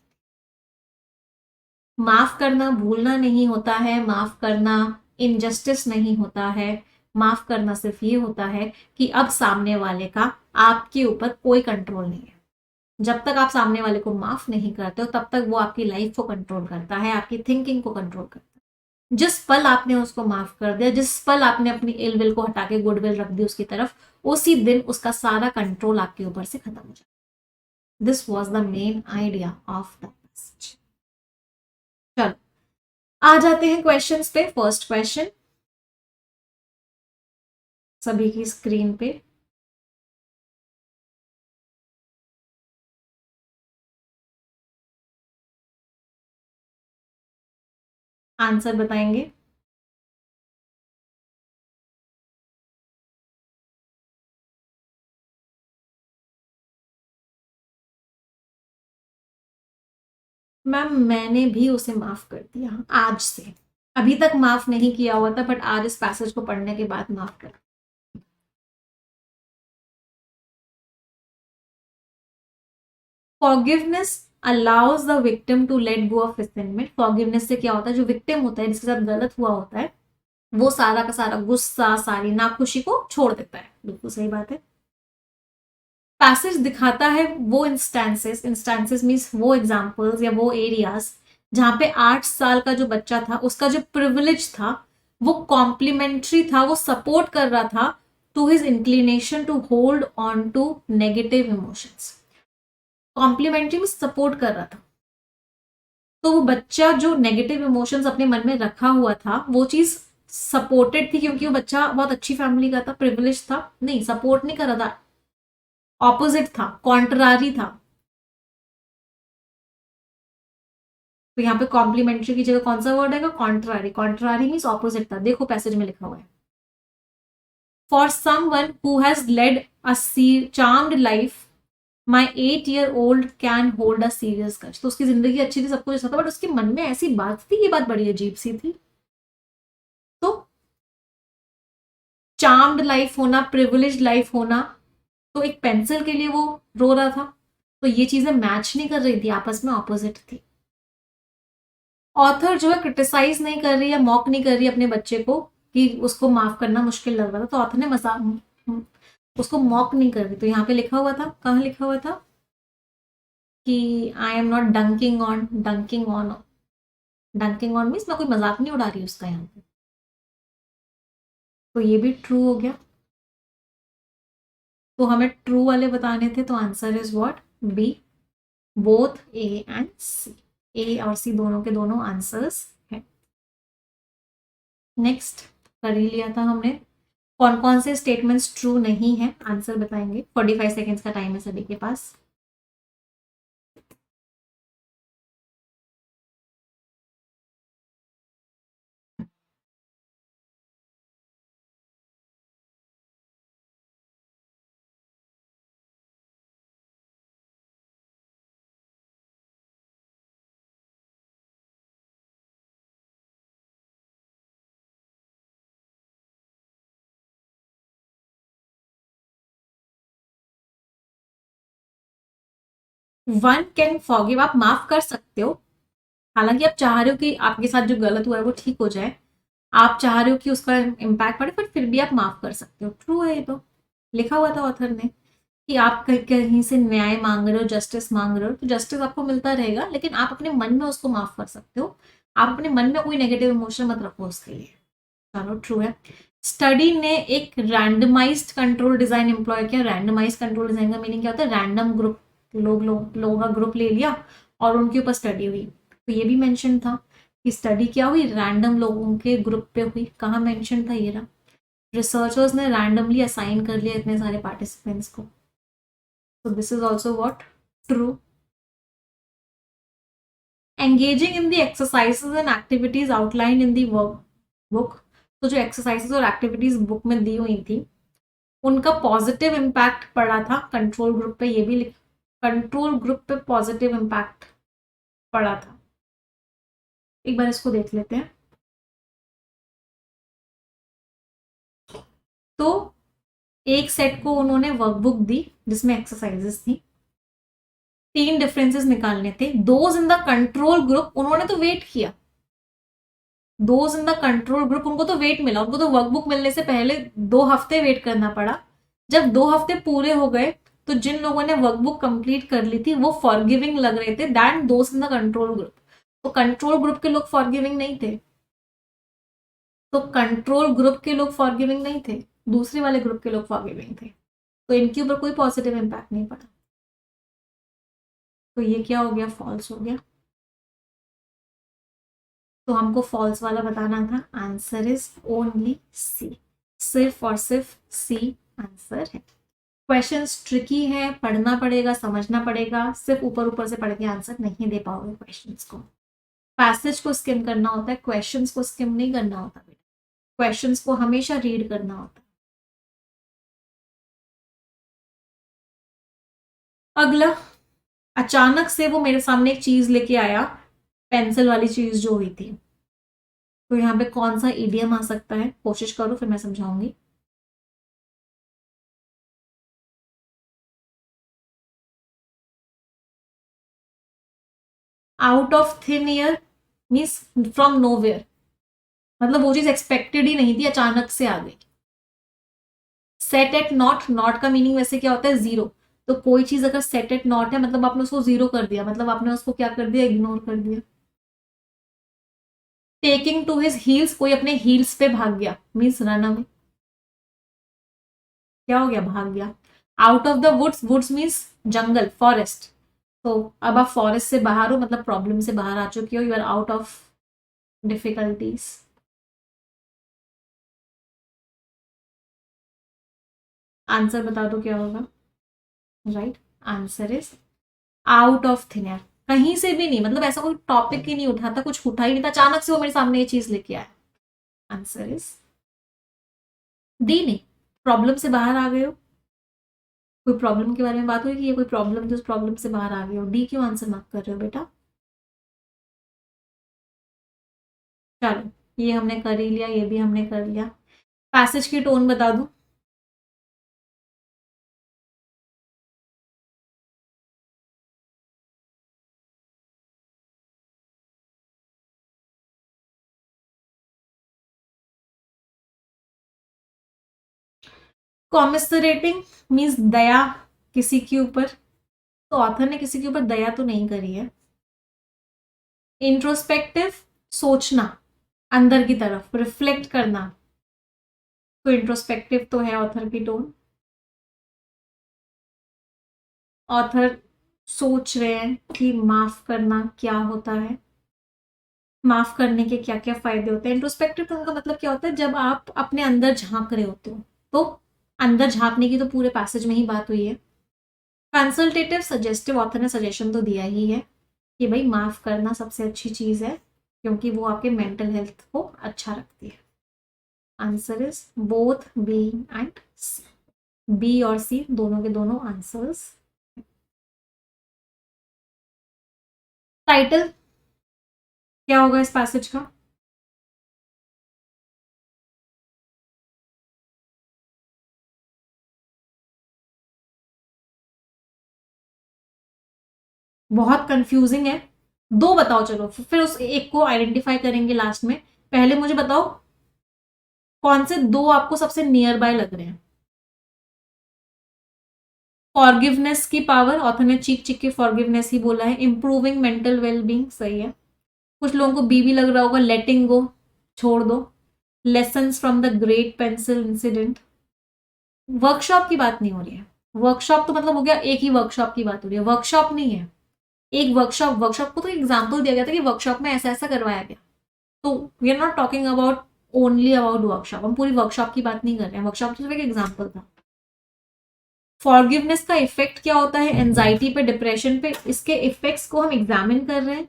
माफ करना भूलना नहीं होता है, माफ करना इनजस्टिस नहीं होता है। माफ करना सिर्फ ये होता है कि अब सामने वाले का आपके ऊपर कोई कंट्रोल नहीं है। जब तक आप सामने वाले को माफ नहीं करते हो तब तक वो आपकी लाइफ को कंट्रोल करता है, आपकी थिंकिंग को कंट्रोल करता है। जिस पल आपने उसको माफ कर दिया, जिस पल आपने अपनी इल विल को हटा के गुड विल रख दी उसकी तरफ, उसी दिन उसका सारा कंट्रोल आपके ऊपर से खत्म हो जाए। This was the main idea of the message. चलो, आ जाते हैं क्वेश्चंस पे। फर्स्ट क्वेश्चन सभी की स्क्रीन पे, आंसर बताएंगे। मैम मैंने भी उसे माफ कर दिया आज से, अभी तक माफ नहीं किया हुआ था, बट आज इस पैसेज को पढ़ने के बाद माफ कर। Forgiveness allows the victim to let go of resentment. Forgiveness से क्या होता है, जो विक्टिम होता है, जिसके साथ गलत हुआ होता है, वो सारा का सारा गुस्सा, सारी नाखुशी को छोड़ देता है। बिल्कुल सही बात है। पैसेज दिखाता है वो इंस्टेंसेस, इंस्टेंसेस मीन्स वो एग्जाम्पल्स या वो एरियाज जहां पे 8 साल का जो बच्चा था, उसका जो प्रिविलेज था वो कॉम्प्लीमेंट्री था, वो सपोर्ट कर रहा था to his inclination to hold on to negative emotions. Complementary में सपोर्ट कर रहा था, तो वो बच्चा जो नेगेटिव इमोशंस अपने मन में रखा हुआ था, वो चीज सपोर्टेड थी, क्योंकि वो बच्चा बहुत अच्छी फैमिली का था, प्रिविलेज था, नहीं सपोर्ट नहीं कर रहा था, ऑपोजिट था, कॉन्ट्रारी था। तो यहाँ पे कॉम्प्लीमेंट्री की जगह कौन सा वर्ड आएगा, कॉन्ट्रारी। कॉन्ट्रारी मीन्स ऑपोजिट था, देखो पैसेज में लिखा हुआ है। For someone who has lead a charmed life my 8-year-old can hold a serious grudge। तो उसकी जिंदगी अच्छी थी, सब कुछ अच्छा था, बट उसके मन में ऐसी बात थी, ये बात बड़ी अजीब सी थी। तो चार्म्ड लाइफ होना, प्रिविलेज लाइफ होना, तो एक पेंसिल के लिए वो रो रहा था, तो ये चीजें मैच नहीं कर रही थी, आपस में ऑपोजिट थी। ऑथर जो है क्रिटिसाइज नहीं कर रही है, मॉक नहीं कर रही अपने बच्चे को कि उसको माफ करना मुश्किल लग रहा था, तो ऑथर ने मजाक, उसको मॉक नहीं कर रही। तो यहाँ पे लिखा हुआ था, कहाँ लिखा हुआ था कि I am not dunking on, dunking on, dunking on means मैं कोई मजाक नहीं उड़ा रही उसका यहाँ पे। तो ये भी ट्रू हो गया। तो हमें ट्रू वाले बताने थे, तो answer is what, B, both A and C. A और सी दोनों के दोनों आंसर्स हैं। नेक्स्ट कर ही लिया था हमने। कौन कौन से स्टेटमेंट्स ट्रू नहीं है, आंसर बताएंगे। 45 सेकेंड्स का टाइम है सभी के पास। वन कैन फॉरगिव, आप माफ कर सकते हो, हालांकि आप चाह रहे हो कि आपके साथ जो गलत हुआ है वो ठीक हो जाए, आप चाह रहे हो कि उसका इम्पैक्ट पड़े, पर फिर भी आप माफ कर सकते हो। ट्रू है ये तो, लिखा हुआ था ऑथर ने कि आप कहीं कहीं से न्याय मांग रहे हो, जस्टिस मांग रहे हो, तो जस्टिस आपको मिलता रहेगा, लेकिन आप अपने मन में उसको माफ कर सकते हो। आप अपने मन में कोई नेगेटिव इमोशन मत रखो उसके लिए। चलो ट्रू है। स्टडी ने एक रैंडमाइज्ड कंट्रोल डिजाइन एम्प्लॉय किया। रैंडमाइज्ड कंट्रोल डिजाइन का मीनिंग क्या होता है, रैंडम ग्रुप, लोगों का ग्रुप ले लिया और उनके ऊपर स्टडी हुई। तो ये भी मेंशन था कि स्टडी क्या हुई, रैंडम लोगों के ग्रुप पे हुई। कहाँ मेंशन था, ये रहा, रिसर्चर्स ने रैंडमली असाइन कर लिया इतने सारे पार्टिसिपेंट्स को। So this is also what, true. Engaging in the exercises and activities outlined in the workbook। तो जो एक्सरसाइजेस और एक्टिविटीज बुक में दी हुई थी, उनका पॉजिटिव इम्पैक्ट पड़ा था कंट्रोल ग्रुप पे। ये भी कंट्रोल ग्रुप पे पॉजिटिव इम्पैक्ट पड़ा था। एक बार इसको देख लेते हैं। तो एक सेट को उन्होंने वर्कबुक दी जिसमें एक्सरसाइजेस थी, 3 डिफरेंसेस निकालने थे। Those in the control group, उन्होंने तो वेट किया, those in the control group, उनको तो वेट मिला, उनको तो वर्कबुक मिलने से पहले 2 हफ्ते वेट करना पड़ा। जब 2 हफ्ते पूरे हो गए, तो जिन लोगों ने वर्कबुक कंप्लीट कर ली थी वो फॉरगिविंग लग रहे थे then those in the control group. तो कंट्रोल ग्रुप के लोग फॉरगिविंग नहीं थे, तो कंट्रोल ग्रुप के लोग फॉरगिविंग नहीं थे, दूसरे वाले ग्रुप के लोग फॉरगिविंग थे। तो इनके ऊपर कोई पॉजिटिव इम्पैक्ट नहीं पड़ा। तो ये क्या हो गया, फॉल्स हो गया। तो हमको फॉल्स वाला बताना था। आंसर इज ओनली सी, सिर्फ और सिर्फ सी आंसर है। क्वेश्चन ट्रिकी है, पढ़ना पड़ेगा, समझना पड़ेगा, सिर्फ ऊपर ऊपर से पढ़ के आंसर नहीं दे पाओगे क्वेश्चंस को। पैसेज को स्किम करना होता है, क्वेश्चंस को स्किम नहीं करना होता बेटा, क्वेश्चंस को हमेशा रीड करना होता है। अगला, अचानक से वो मेरे सामने एक चीज लेके आया, पेंसिल वाली चीज जो हुई थी। तो यहाँ पे कौन सा इडियम आ सकता है, कोशिश करो फिर मैं समझाऊंगी। Out of thin air means from nowhere, मतलब वो चीज एक्सपेक्टेड ही नहीं थी, अचानक से आ गई। सेट एट नॉट, नॉट का मीनिंग वैसे क्या होता है, जीरो। तो कोई चीज अगर सेट एट नॉट है मतलब आपने उसको जीरो कर दिया, मतलब आपने उसको क्या कर दिया, इग्नोर कर दिया। टेकिंग टू हिज हील्स, कोई अपने हील्स पे भाग गया मीन्स रन अवे, क्या हो गया, भाग गया। Out of the woods, woods means जंगल, फॉरेस्ट। तो अब आप फॉरेस्ट से बाहर हो, मतलब प्रॉब्लम से बाहर आ चुकी हो, you are out of difficulties. Answer बता दो क्या होगा, right, answer is out of thin air. कहीं से भी नहीं, मतलब ऐसा कोई टॉपिक ही नहीं उठा था, कुछ उठा ही नहीं था, अचानक से वो मेरे सामने ये चीज लेके आया। आंसर इज डी, नहीं, प्रॉब्लम से बाहर आ गए हो। कोई प्रॉब्लम के बारे में बात हुई कि ये कोई प्रॉब्लम, जो प्रॉब्लम से बाहर आ गए हो, डी क्यों आंसर मार्क कर रहे हो बेटा। चलो, ये हमने कर ही लिया, ये भी हमने कर लिया। पैसेज की टोन बता दूं, कॉमिसरेटिंग मीन्स दया किसी के ऊपर, तो ऑथर ने किसी के ऊपर दया तो नहीं करी है। इंट्रोस्पेक्टिव, सोचना, अंदर की तरफ रिफ्लेक्ट करना, तो इंट्रोस्पेक्टिव तो है ऑथर की टोन। ऑथर सोच रहे हैं कि माफ करना क्या होता है, माफ करने के क्या क्या फायदे होते हैं। इंट्रोस्पेक्टिव टोन का मतलब क्या होता है, जब आप अपने अंदर झांक रहे होते हो, तो अंदर झांकने की तो पूरे पैसेज में ही बात हुई है। कंसल्टेटिव, सजेस्टिव, ऑथर ने सजेशन तो दिया ही है कि भाई माफ करना सबसे अच्छी चीज है, क्योंकि वो आपके मेंटल हेल्थ को अच्छा रखती है। Answer is both B and C, B और सी दोनों के दोनों आंसर्स। टाइटल क्या होगा इस पैसेज का, बहुत कंफ्यूजिंग है। दो बताओ चलो, फिर उस एक को आइडेंटिफाई करेंगे लास्ट में। पहले मुझे बताओ कौन से दो आपको सबसे नियर बाय लग रहे हैं। फॉरगिवनेस की पावर, ऑथर ने चीख चीख के फॉरगिवनेस ही बोला है। इंप्रूविंग मेंटल वेलबींग, सही है। कुछ लोगों को बी भी लग रहा होगा, लेटिंग गो, छोड़ दो। Lessons from the great pencil incident, workshop की बात नहीं हो रही है। वर्कशॉप तो मतलब हो गया एक ही वर्कशॉप की बात हो रही है, वर्कशॉप नहीं है। एक वर्कशॉप, वर्कशॉप को तो एग्जाम्पल दिया गया था कि वर्कशॉप में ऐसा ऐसा करवाया गया, तो we are not talking about only about workshop, हम पूरी वर्कशॉप की बात नहीं कर रहे हैं, वर्कशॉप तो सिर्फ एक एग्जाम्पल था। फॉरगिवनेस का इफेक्ट क्या होता है एंजाइटी पे, डिप्रेशन पे, इसके इफेक्ट्स को हम एग्जामिन कर रहे हैं।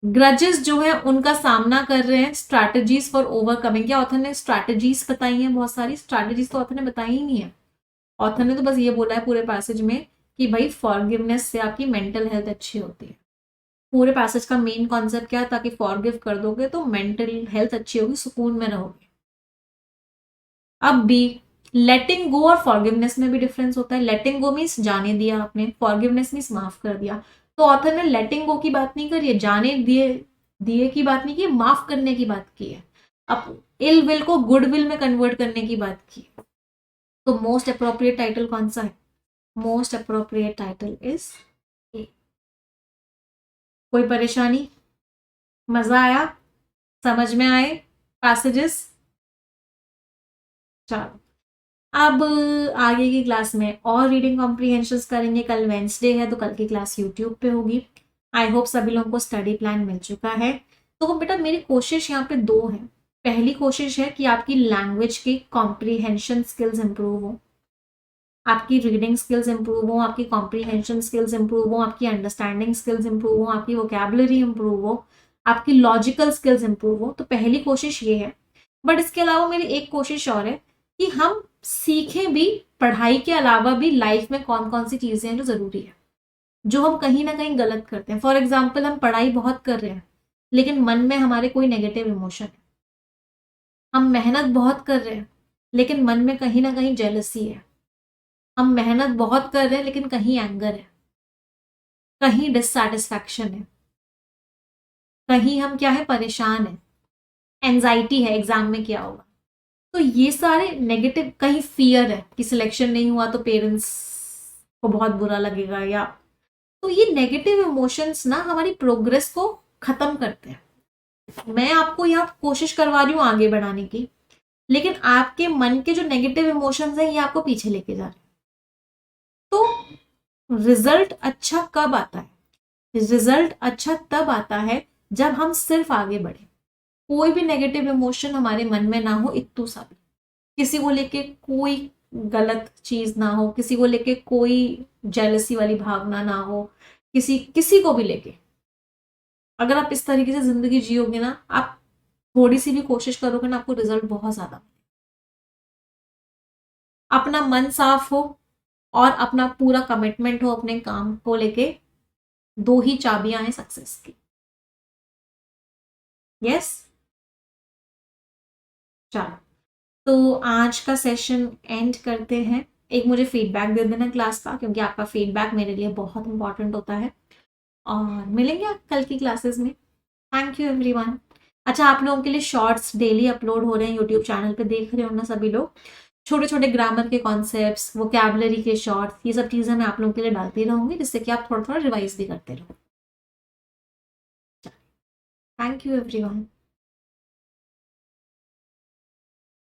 ग्रजेस जो है उनका सामना कर रहे हैं। स्ट्रैटेजीज फॉर ओवरकमिंग, क्या ऑथर ने स्ट्रैटेजीज बताई हैं, बहुत सारी स्ट्रैटेजीज तो ऑथर ने बताई ही नहीं है। ऑथर ने तो बस ये बोला है पूरे पैसेज में कि भाई फॉरगिवनेस से आपकी मेंटल हेल्थ अच्छी होती है। पूरे पैसेज का मेन कॉन्सेप्ट क्या है, ताकि फॉरगिव कर दोगे तो मेंटल हेल्थ अच्छी होगी, सुकून में रहोगे। अब बी, लेटिंग गो और फॉरगिवनेस में भी डिफरेंस होता है। लेटिंग गो मीन्स जाने दिया आपने, फॉरगिवनेस मीन्स माफ कर दिया। तो ऑथर ने लेटिंग गो की बात नहीं करी है, जाने दिए दिए की बात नहीं की, माफ करने की बात की है। अब इल विल को गुड विल में कन्वर्ट करने की बात की। तो मोस्ट अप्रोप्रिएट टाइटल कौन सा है, most appropriate title is a. कोई परेशानी, मजा आया, समझ में आए पैसेजेस। चलो, अब आगे की क्लास में और रीडिंग कॉम्प्रीहेंशन करेंगे। कल वेंसडे है तो कल की क्लास यूट्यूब पे होगी। आई होप सभी लोगों को स्टडी प्लान मिल चुका है। तो बेटा मेरी कोशिश यहाँ पे दो है। पहली कोशिश है कि आपकी लैंग्वेज की कॉम्प्रीहेंशन स्किल्स इंप्रूव हो, आपकी रीडिंग स्किल्स इंप्रूव हो, आपकी कॉम्प्रीहेंशन स्किल्स इंप्रूव हो, आपकी अंडरस्टैंडिंग स्किल्स इंप्रूव हो, आपकी वोकेबलरी इंप्रूव हो, आपकी लॉजिकल स्किल्स इंप्रूव हो। तो पहली कोशिश ये है। बट इसके अलावा मेरी एक कोशिश और है कि हम सीखें भी, पढ़ाई के अलावा भी लाइफ में कौन कौन सी चीजें हैं जो जरूरी है, जो हम कहीं ना कहीं गलत करते हैं। फॉर एग्जाम्पल हम पढ़ाई बहुत कर रहे हैं लेकिन मन में हमारे कोई नेगेटिव इमोशन है। हम मेहनत बहुत कर रहे हैं लेकिन मन में कहीं ना कहीं जेलसी है। हम मेहनत बहुत कर रहे हैं लेकिन कहीं एंगर है। कहीं डिससैटिस्फैक्शन है, कहीं हम क्या है परेशान है, एंजाइटी है एग्जाम में क्या होगा। तो ये सारे नेगेटिव, कहीं फियर है कि सिलेक्शन नहीं हुआ तो पेरेंट्स को बहुत बुरा लगेगा, या तो ये नेगेटिव इमोशंस ना हमारी प्रोग्रेस को खत्म करते हैं। मैं आपको यहाँ कोशिश करवा रही हूँ आगे बढ़ाने की, लेकिन आपके मन के जो नेगेटिव इमोशंस हैं ये आपको पीछे लेके जा रहे हैं। तो रिजल्ट अच्छा कब आता है? रिजल्ट अच्छा तब आता है जब हम सिर्फ आगे बढ़े, कोई भी नेगेटिव इमोशन हमारे मन में ना हो, इतू सा भी, किसी को लेके कोई गलत चीज ना हो, किसी को लेके कोई जेलसी वाली भावना ना हो, किसी किसी को भी लेके। अगर आप इस तरीके से जिंदगी जियोगे ना, आप थोड़ी सी भी कोशिश करोगे ना, आपको रिजल्ट बहुत ज्यादा। अपना मन साफ हो और अपना पूरा कमिटमेंट हो अपने काम को लेके, दो ही चाबियां हैं सक्सेस की। यस, चलो तो आज का सेशन एंड करते हैं। एक मुझे फीडबैक दे देना क्लास का, क्योंकि आपका फीडबैक मेरे लिए बहुत इंपॉर्टेंट होता है। और मिलेंगे आप कल की क्लासेस में। Thank you everyone. अच्छा, आप लोगों के लिए शॉर्ट्स डेली अपलोड हो रहे हैं यूट्यूब चैनल पे, देख रहे हो ना सभी लोग? छोटे छोटे ग्रामर के कॉन्सेप्ट्स, वोकैबुलरी के शॉर्ट्स, ये सब चीज़ें मैं आप लोगों के लिए डालती रहूंगी, जिससे कि आप थोड़ा थोड़ा रिवाइज भी करते रहो। Thank you everyone.